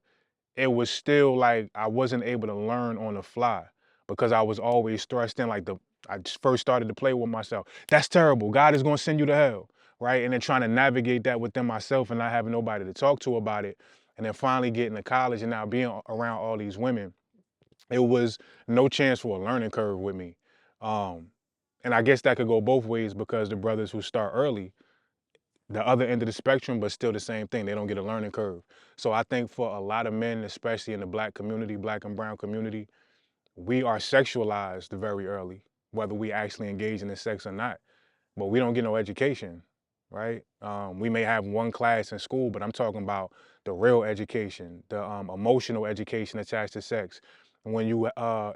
it was still like I wasn't able to learn on the fly because I was always thrust in like I just first started to play with myself. That's terrible. God is gonna send you to hell, right? And then trying to navigate that within myself and not having nobody to talk to about it. And then finally getting to college and now being around all these women, it was no chance for a learning curve with me. Um, and I guess that could go both ways because the brothers who start early, the other end of the spectrum, but still the same thing. They don't get a learning curve. So I think for a lot of men, especially in the black community, black and brown community, we are sexualized very early, whether we actually engage in the sex or not. But we don't get no education, right? We may have one class in school, but I'm talking about the real education, the emotional education attached to sex. When you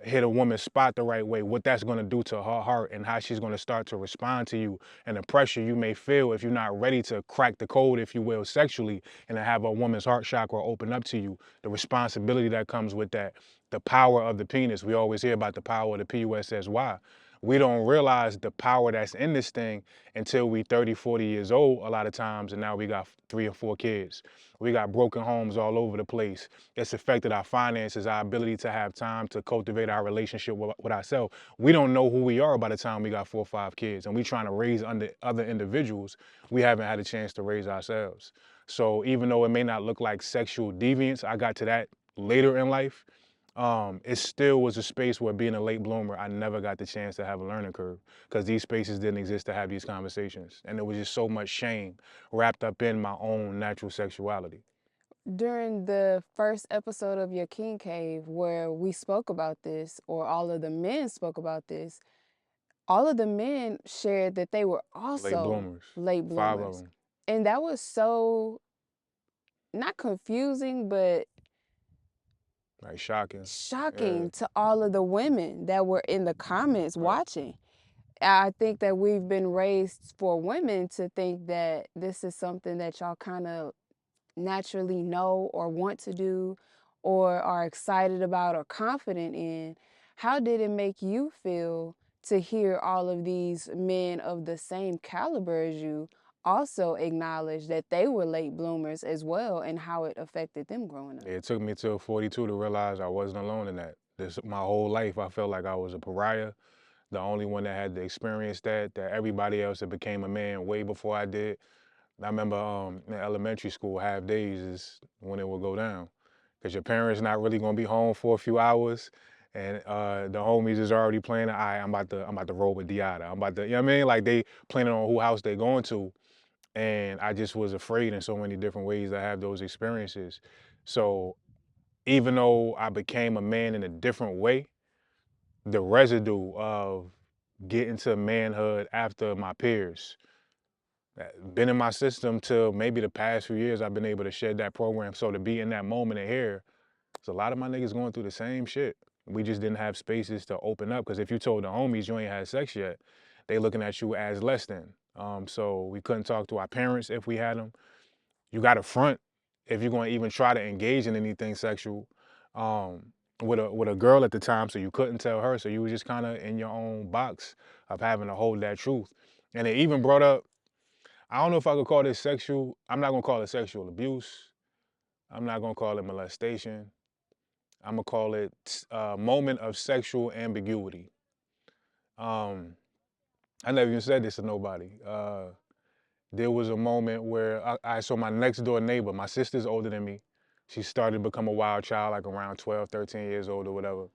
hit a woman's spot the right way, what that's going to do to her heart and how she's going to start to respond to you, and the pressure you may feel if you're not ready to crack the code, if you will, sexually, and to have a woman's heart chakra open up to you, the responsibility that comes with that, the power of the penis. We always hear about the power of the PUSSY. We don't realize the power that's in this thing until we 30, 40 years old a lot of times, and now we got 3 or 4 kids. We got broken homes all over the place. It's affected our finances, our ability to have time to cultivate our relationship with ourselves. We don't know who we are by the time we got 4 or 5 kids, and we trying to raise under other individuals. We haven't had a chance to raise ourselves. So even though it may not look like sexual deviance, I got to that later in life. It still was a space where, being a late bloomer, I never got the chance to have a learning curve because these spaces didn't exist to have these conversations. And there was just so much shame wrapped up in my own natural sexuality. During the first episode of your King Cave, where we spoke about this, or all of the men spoke about this, all of the men shared that they were Late also bloomers, late 5 of bloomers. them, And that was so, not confusing, but like shocking. Yeah, shocking to all of the women that were in the comments right. watching. I think that we've been raised for women to think that this is something that y'all kind of naturally know or want to do or are excited about or confident in. How did it make you feel to hear all of these men of the same caliber as you also acknowledge that they were late bloomers as well, and how it affected them growing up? It took me till 42 to realize I wasn't alone in that. My whole life, I felt like I was a pariah, the only one that had to experience that everybody else had became a man way before I did. I remember in elementary school, half days is when it would go down, because your parents not really gonna be home for a few hours, and the homies is already planning. All right, I'm about to roll with Diada. I'm about to, you know what I mean? Like, they planning on who house they going to, and I just was afraid in so many different ways to have those experiences. So even though I became a man in a different way, the residue of getting to manhood after my peers been in my system till maybe the past few years. I've been able to shed that program. So to be in that moment and here, there's a lot of my niggas going through the same shit. We just didn't have spaces to open up, because if you told the homies you ain't had sex yet, they looking at you as less than. So we couldn't talk to our parents if we had them. You got to front if you're going to even try to engage in anything sexual with a girl at the time. So you couldn't tell her. So you was just kind of in your own box of having to hold that truth. And it even brought up, I don't know if I could call this sexual. I'm not gonna call it sexual abuse. I'm not gonna call it molestation. I'm gonna call it a moment of sexual ambiguity. Um, I never even said this to nobody. There was a moment where I saw my next door neighbor. My sister's older than me. She started to become a wild child like around 12, 13 years old or whatever.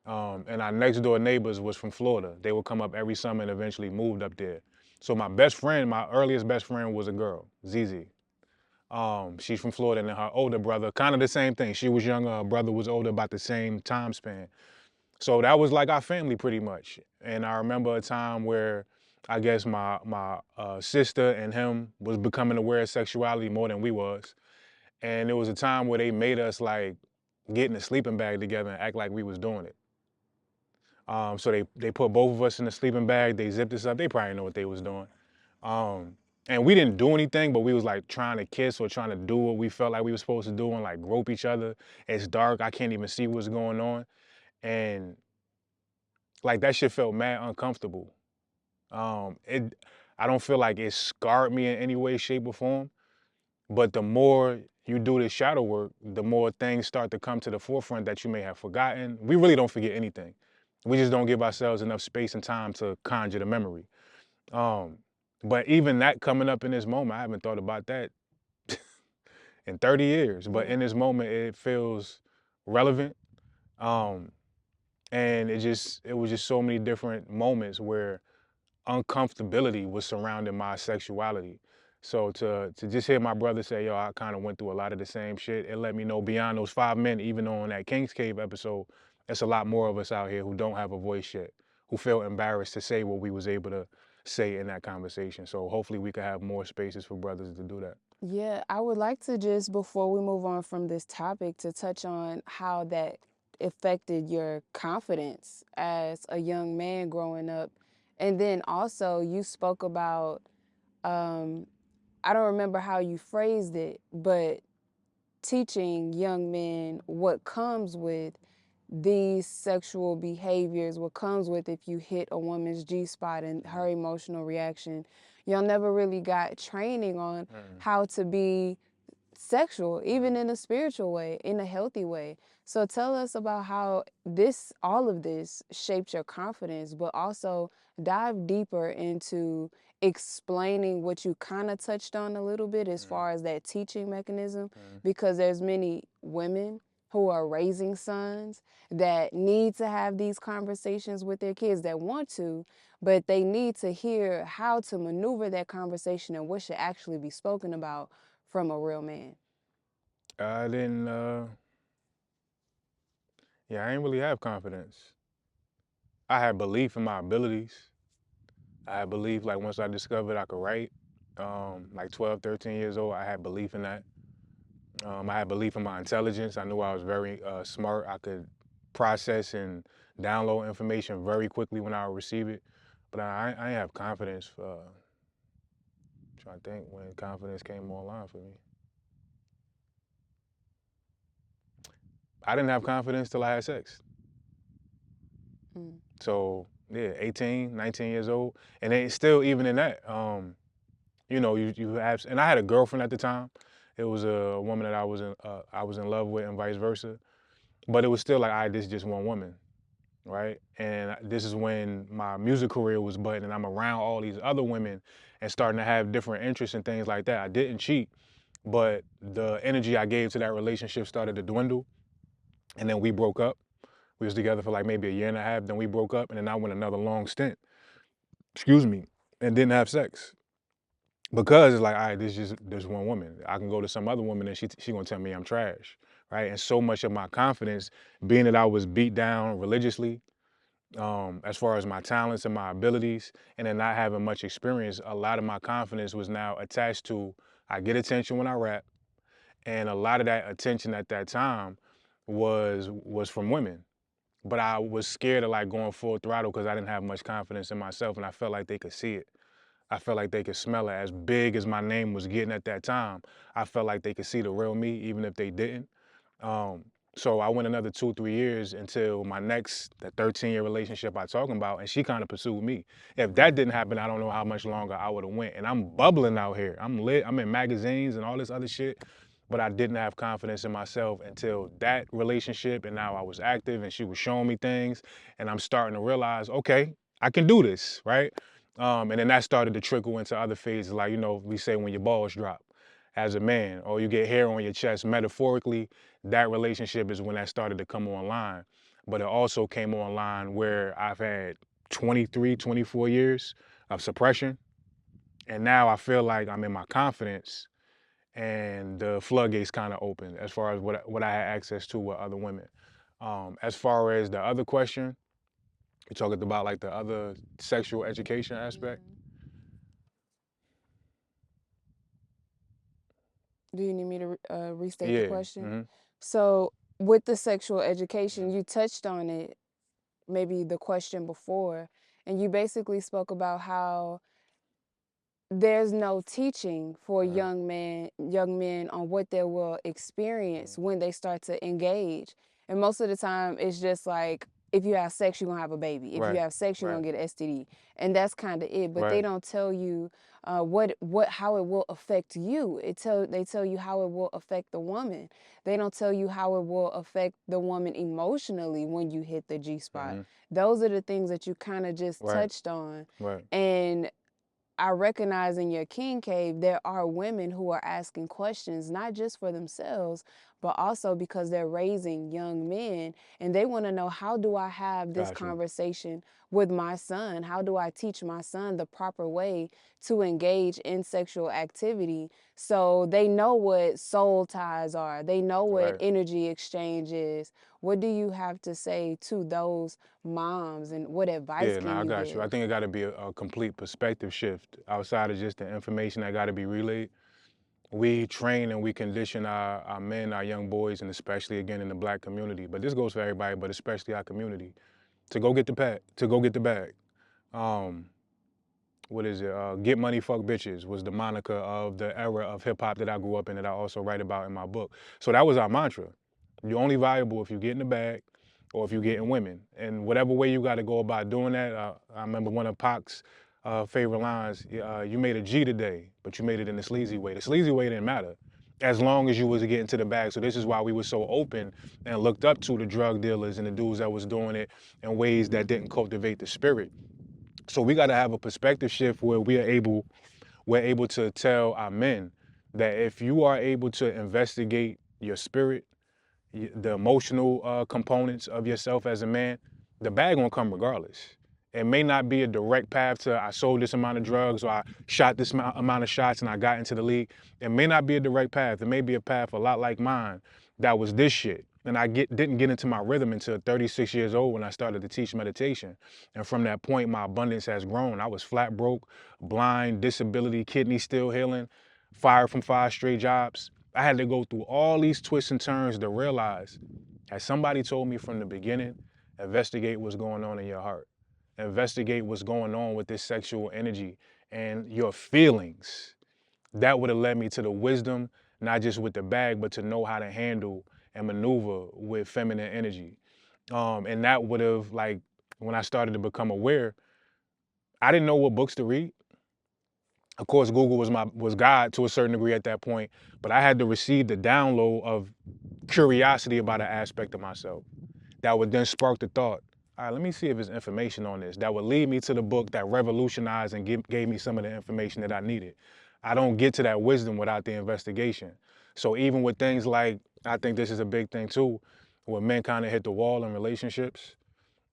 And our next door neighbors was from Florida. They would come up every summer and eventually moved up there. So my best friend, my earliest best friend, was a girl, Zizi. She's from Florida, and her older brother, kind of the same thing. She was younger, her brother was older, about the same time span. So that was like our family pretty much. And I remember a time where I guess my sister and him was becoming aware of sexuality more than we was. And it was a time where they made us like get in a sleeping bag together and act like we was doing it. So they put both of us in the sleeping bag, they zipped us up, they probably know what they was doing. Um, and we didn't do anything, but we was like trying to kiss or trying to do what we felt like we were supposed to do and like grope each other. It's dark, I can't even see what's going on. And like that shit felt mad uncomfortable. It I don't feel like it scarred me in any way, shape, or form. But the more you do this shadow work, the more things start to come to the forefront that you may have forgotten. We really don't forget anything. We just don't give ourselves enough space and time to conjure the memory. Um, but even that coming up in this moment, I haven't thought about that in 30 years. But Mm. in this moment, it feels relevant. Um, and it was just so many different moments where uncomfortability was surrounding my sexuality. So to just hear my brother say, yo, I kind of went through a lot of the same shit, it let me know beyond those 5 men, even on that King's Cave episode, there's a lot more of us out here who don't have a voice yet, who feel embarrassed to say what we was able to say in that conversation. So hopefully we could have more spaces for brothers to do that. Yeah, I would like to just, before we move on from this topic, to touch on how that affected your confidence as a young man growing up. And then also, you spoke about, um, I don't remember how you phrased it, but teaching young men what comes with these sexual behaviors, what comes with if you hit a woman's G spot and her emotional reaction. Y'all never really got training on Mm, how to be sexual, mm, even in a spiritual way, in a healthy way. So tell us about how all of this shaped your confidence, but also dive deeper into explaining what you kind of touched on a little bit as mm, far as that teaching mechanism, mm. because there's many women who are raising sons that need to have these conversations with their kids, that want to, but they need to hear how to maneuver that conversation and what should actually be spoken about from a real man. I didn't. Yeah, I didn't really have confidence. I had belief in my abilities. I had belief, like once I discovered I could write, like 12, 13 years old, I had belief in that. I had belief in my intelligence. I knew I was very smart. I could process and download information very quickly when I would receive it. But I didn't have confidence. Trying to think when confidence came online for me. I didn't have confidence till I had sex. Mm. So yeah, 18, 19 years old, and then still even in that, you have, and I had a girlfriend at the time. It was a woman that I was in love with, and vice versa. But it was still like, this is just one woman, right? And this is when my music career was budding, and I'm around all these other women and starting to have different interests and things like that. I didn't cheat, but the energy I gave to that relationship started to dwindle, and then we broke up. We was together for like maybe a year and a half, then we broke up, and then I went another long stint, excuse me, and didn't have sex. Because it's like, this is just there's one woman. I can go to some other woman and she gonna tell me I'm trash, right? And so much of my confidence, being that I was beat down religiously, as far as my talents and my abilities, and then not having much experience, a lot of my confidence was now attached to I get attention when I rap, and a lot of that attention at that time was from women. But I was scared of like going full throttle because I didn't have much confidence in myself, and I felt like they could see it. I felt like they could smell it. As big as my name was getting at that time, I felt like they could see the real me, even if they didn't. Um, so I went another 2, 3 years until my next, the 13-year relationship I talking about, and she kind of pursued me. If that didn't happen, I don't know how much longer I would have went. And I'm bubbling out here. I'm lit. I'm in magazines and all this other shit. But I didn't have confidence in myself until that relationship, and now I was active, and she was showing me things, and I'm starting to realize, okay, I can do this, right? And then that started to trickle into other phases, like, we say when your balls drop as a man, or you get hair on your chest, metaphorically, that relationship is when that started to come online. But it also came online where I've had 23, 24 years of suppression. And now I feel like I'm in my confidence and the floodgates kind of open as far as what I had access to with other women. As far as the other question, you're talking about like the other sexual education aspect. Do you need me to restate the Yeah. question? Mm-hmm. So, with the sexual education, Mm-hmm. you touched on it, maybe the question before, and you basically spoke about how there's no teaching for Right. young men on what they will experience when they start to engage. And most of the time it's just like, if you have sex you're gonna have a baby, if you Right. have sex you're Right. gonna get an STD, and that's kind of it. But they Right. don't tell you how it will affect you. They tell you how it will affect the woman. They don't tell you how it will affect the woman emotionally when you hit the G spot. Mm-hmm. Those are the things that you kind of just Right. touched on. Right. And I recognize in your king cave, there are women who are asking questions, not just for themselves, but also because they're raising young men and they want to know, how do I have this Got you. conversation with my son? How do I teach my son the proper way to engage in sexual activity so they know what soul ties are? They know what Right. energy exchange is. What do you have to say to those moms, and what advice Yeah, no, can I you got you. I give? think it got to be a complete perspective shift outside of just the information that got to be relayed. we train and we condition our men, our young boys, and especially again in the black community. But this goes for everybody, but especially our community, to go get the pack, to go get the bag. Um, what is it? Get money, fuck bitches was the moniker of the era of hip hop that I grew up in that I also write about in my book. So that was our mantra. You're only valuable if you get in the bag or if you're getting women. And whatever way you got to go about doing that, I remember one of Pac's favorite lines, you made a G today, but you made it in the sleazy way. The sleazy way didn't matter as long as you was getting to the bag. So this is why we were so open and looked up to the drug dealers and the dudes that was doing it in ways that didn't cultivate the spirit. So we got to have a perspective shift where we're able to tell our men that if you are able to investigate your spirit, the emotional components of yourself as a man, the bag gonna come regardless. It may not be a direct path to I sold this amount of drugs or I shot this amount of shots and I got into the league. It may not be a direct path. It may be a path a lot like mine that was this shit. And I didn't get into my rhythm until 36 years old when I started to teach meditation. And from that point, my abundance has grown. I was flat broke, blind, disability, kidney still healing, fired from 5 straight jobs. I had to go through all these twists and turns to realize, as somebody told me from the beginning, investigate what's going on in your heart. Investigate what's going on with this sexual energy and your feelings. That would have led me to the wisdom, not just with the bag, but to know how to handle and maneuver with feminine energy. And that would have, like, when I started to become aware, I didn't know what books to read. Of course, Google was God to a certain degree at that point, but I had to receive the download of curiosity about an aspect of myself that would then spark the thought, all right, let me see if there's information on this that would lead me to the book that revolutionized and gave me some of the information that I needed. I don't get to that wisdom without the investigation. So even with things like, I think this is a big thing too, when men kind of hit the wall in relationships,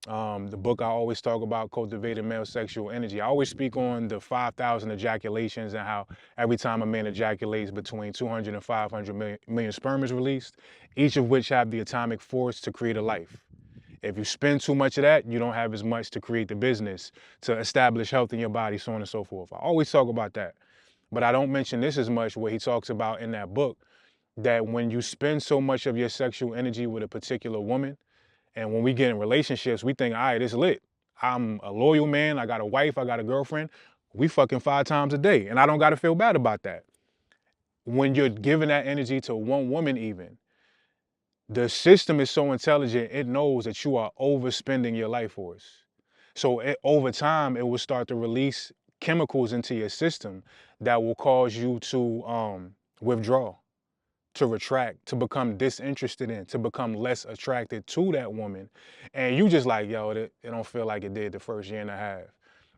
the book I always talk about, cultivating male sexual energy. I always speak on the 5,000 ejaculations and how every time a man ejaculates, between 200 and 500 million sperm is released, each of which have the atomic force to create a life. If you spend too much of that, you don't have as much to create the business, to establish health in your body, so on and so forth. I always talk about that. But I don't mention this as much, where he talks about in that book that when you spend so much of your sexual energy with a particular woman, and when we get in relationships, we think, all right, it's lit. I'm a loyal man. I got a wife. I got a girlfriend. We fucking 5 times a day. And I don't got to feel bad about that. When you're giving that energy to one woman, even, the system is so intelligent, it knows that you are overspending your life force. So over time, it will start to release chemicals into your system that will cause you to withdraw, to retract, to become disinterested in, to become less attracted to that woman. And you just like, yo, it don't feel like it did the first year and a half.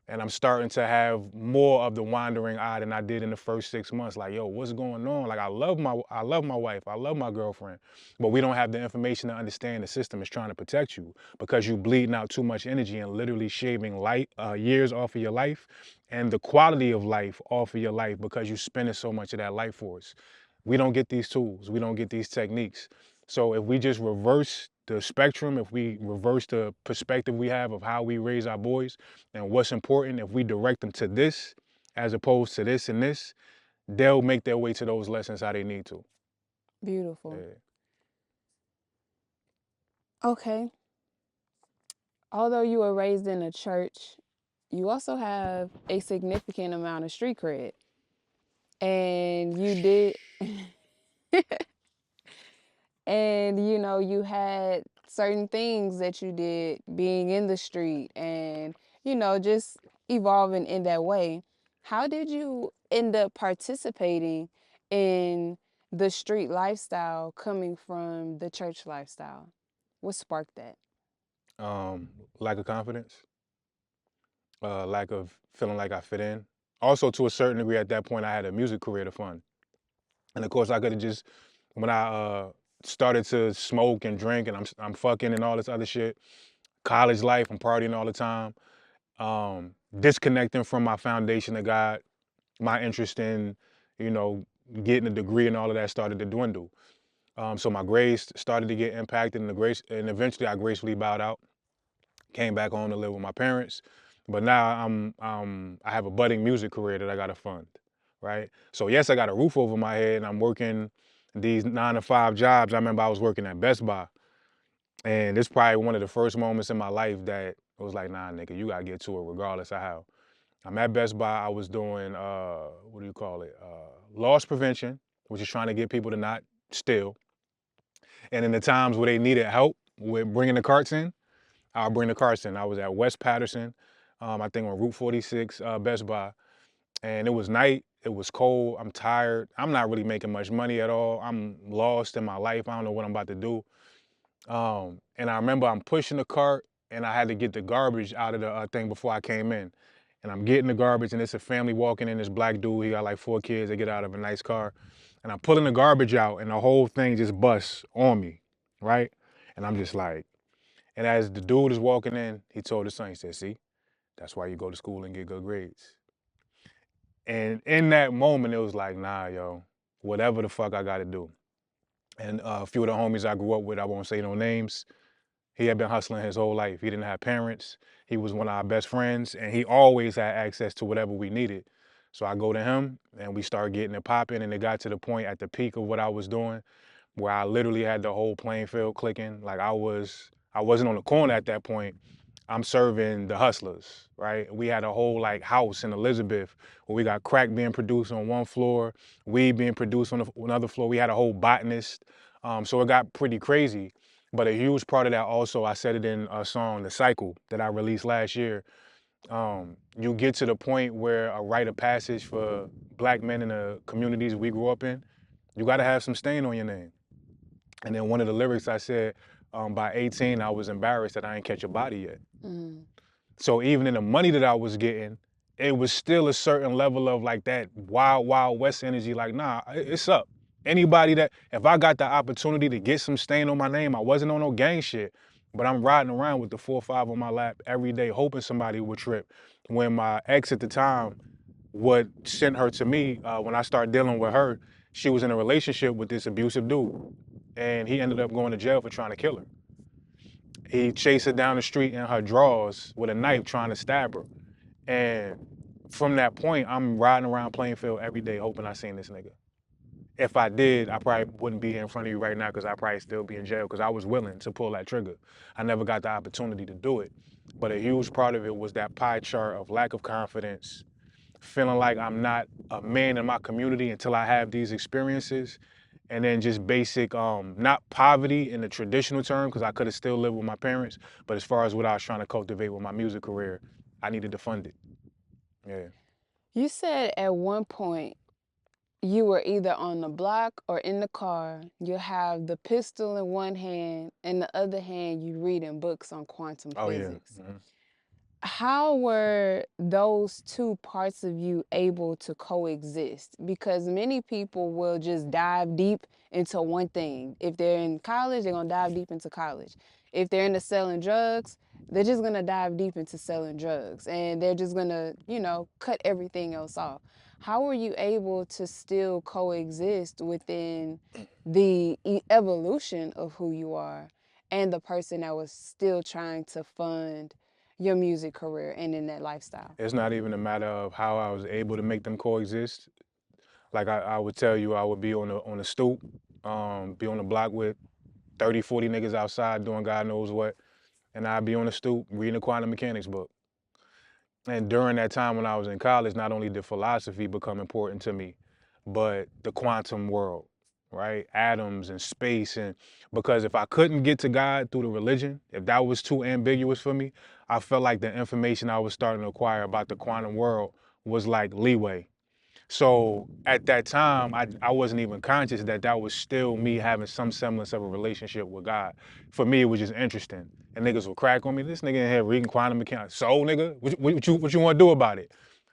And I'm starting to have more of the wandering eye than I did in the first 6 months. Like, yo, what's going on? Like, I love my wife, I love my girlfriend, but we don't have the information to understand the system is trying to protect you because you bleeding out too much energy and literally shaving years off of your life and the quality of life off of your life because you spending so much of that life force. We don't get these tools. We don't get these techniques. So if we just reverse the spectrum, if we reverse the perspective we have of how we raise our boys and what's important, if we direct them to this as opposed to this and this, they'll make their way to those lessons how they need to. Beautiful. Yeah. Okay. Although you were raised in a church, you also have a significant amount of street cred. And you did, and you had certain things that you did being in the street and, just evolving in that way. How did you end up participating in the street lifestyle coming from the church lifestyle? What sparked that? Um, Lack of confidence, lack of feeling like I fit in. Also, to a certain degree, at that point, I had a music career to fund. And of course, I could have just, when I started to smoke and drink and I'm fucking and all this other shit, college life, I'm partying all the time, disconnecting from my foundation of God, my interest in, you know, getting a degree and all of that started to dwindle. So my grades started to get impacted, and eventually I gracefully bowed out, came back home to live with my parents. But now I have a budding music career that I got to fund, right? So yes, I got a roof over my head and I'm working these 9 to 5 jobs. I remember I was working at Best Buy, and it's probably one of the first moments in my life that it was like, nah, nigga, you gotta get to it regardless of how. I'm at Best Buy. I was doing what do you call it? Loss prevention, which is trying to get people to not steal. And in the times where they needed help with bringing the carts in, I'll bring the carts in. I was at West Patterson, I think on Route 46, Best Buy, and it was night. It was cold. I'm tired. I'm not really making much money at all. I'm lost in my life. I don't know what I'm about to do. And I remember I'm pushing the cart, and I had to get the garbage out of the thing before I came in. And I'm getting the garbage, and it's a family walking in. This black dude, he got like 4 kids. They get out of a nice car, and I'm pulling the garbage out, and the whole thing just busts on me, right? And I'm just like, and as the dude is walking in, he told his son, he said, "See, that's why you go to school and get good grades." And in that moment, it was like, nah, yo, whatever the fuck I got to do. And a few of the homies I grew up with, I won't say no names, he had been hustling his whole life. He didn't have parents. He was one of our best friends, and he always had access to whatever we needed. So I go to him, and we start getting it popping, and it got to the point at the peak of what I was doing where I literally had the whole playing field clicking. Like I wasn't on the corner at that point. I'm serving the hustlers, right? We had a whole like house in Elizabeth where we got crack being produced on one floor, weed being produced on another floor. We had a whole botanist. So it got pretty crazy. But a huge part of that also, I said it in a song, The Cycle, that I released last year. You get to the point where a rite of passage for black men in the communities we grew up in, you gotta have some stain on your name. And then one of the lyrics I said, by 18, I was embarrassed that I ain't catch a body yet. Mm. So even in the money that I was getting, it was still a certain level of like that wild, wild west energy. Like, nah, it's up. Anybody that, if I got the opportunity to get some stain on my name, I wasn't on no gang shit, but I'm riding around with the 4-5 on my lap every day, hoping somebody would trip. When my ex at the time, what sent her to me, when I started dealing with her, she was in a relationship with this abusive dude, and he ended up going to jail for trying to kill her. He chased her down the street in her drawers with a knife trying to stab her. And from that point, I'm riding around Plainfield every day hoping I seen this nigga. If I did, I probably wouldn't be here in front of you right now because I'd probably still be in jail because I was willing to pull that trigger. I never got the opportunity to do it. But a huge part of it was that pie chart of lack of confidence, feeling like I'm not a man in my community until I have these experiences, and then just basic, not poverty in the traditional term, because I could have still lived with my parents, but as far as what I was trying to cultivate with my music career, I needed to fund it. Yeah. You said at one point you were either on the block or in the car. You have the pistol in one hand, and the other hand you reading books on quantum Oh yeah. physics. Mhm. How were those two parts of you able to coexist? Because many people will just dive deep into one thing. If they're in college, they're gonna dive deep into college. If they're into selling drugs, they're just gonna dive deep into selling drugs, and they're just gonna, cut everything else off. How were you able to still coexist within the evolution of who you are and the person that was still trying to fund your music career and in that lifestyle? It's not even a matter of how I was able to make them coexist. Like I would tell you, I would be on the stoop, be on the block with 30, 40 niggas outside doing God knows what, and I'd be on the stoop reading a quantum mechanics book. And during that time when I was in college, not only did philosophy become important to me, but the quantum world, right? Atoms and space. And because if I couldn't get to God through the religion, if that was too ambiguous for me, I felt like the information I was starting to acquire about the quantum world was like leeway. So at that time, I wasn't even conscious that that was still me having some semblance of a relationship with God. For me, it was just interesting. And niggas would crack on me. This nigga in here reading quantum mechanics. So nigga, what you want to do about it?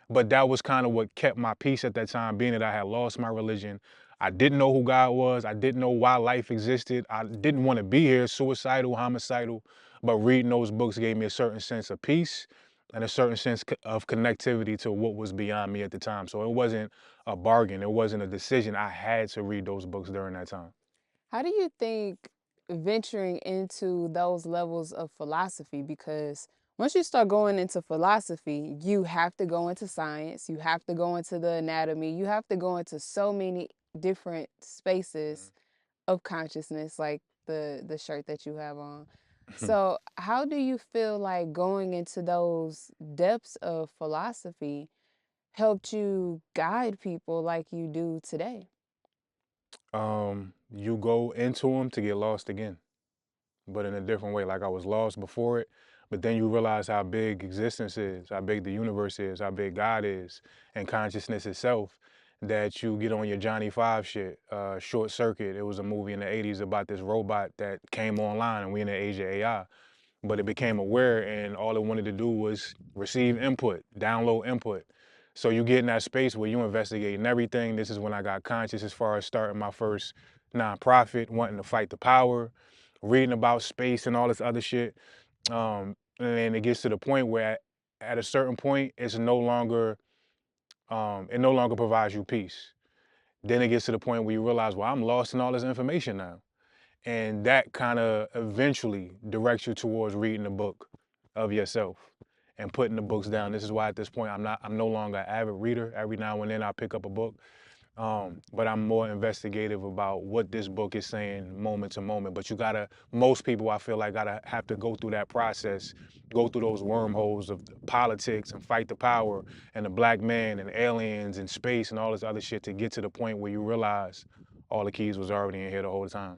But that was kind of what kept my peace at that time, being that I had lost my religion. I didn't know who God was. I didn't know why life existed. I didn't want to be here, suicidal, homicidal. But reading those books gave me a certain sense of peace and a certain sense of connectivity to what was beyond me at the time. So it wasn't a bargain. It wasn't a decision. I had to read those books during that time. How do you think venturing into those levels of philosophy, because once you start going into philosophy, you have to go into science, you have to go into the anatomy, you have to go into so many different spaces of consciousness, like the shirt that you have on. So, how do you feel like going into those depths of philosophy helped you guide people like you do today? You go into them to get lost again, but in a different way. Like I was lost before it, but then you realize how big existence is, how big the universe is, how big God is, and consciousness itself. That you get on your Johnny Five shit. Short Circuit. It was a movie in the '80s about this robot that came online, and we in the age of AI. But it became aware, and all it wanted to do was receive input, download input. So you get in that space where you investigating everything. This is when I got conscious as far as starting my first nonprofit, wanting to fight the power, reading about space and all this other shit. And then it gets to the point where at a certain point, it no longer provides you peace. Then it gets to the point where you realize, well, I'm lost in all this information now. And that kind of eventually directs you towards reading a book of yourself and putting the books down. This is why at this point I'm no longer an avid reader. Every now and then I pick up a book. But I'm more investigative about what this book is saying moment to moment. But most people I feel like gotta have to go through that process, go through those wormholes of politics and fight the power and the black man and aliens and space and all this other shit to get to the point where you realize all the keys was already in here the whole time.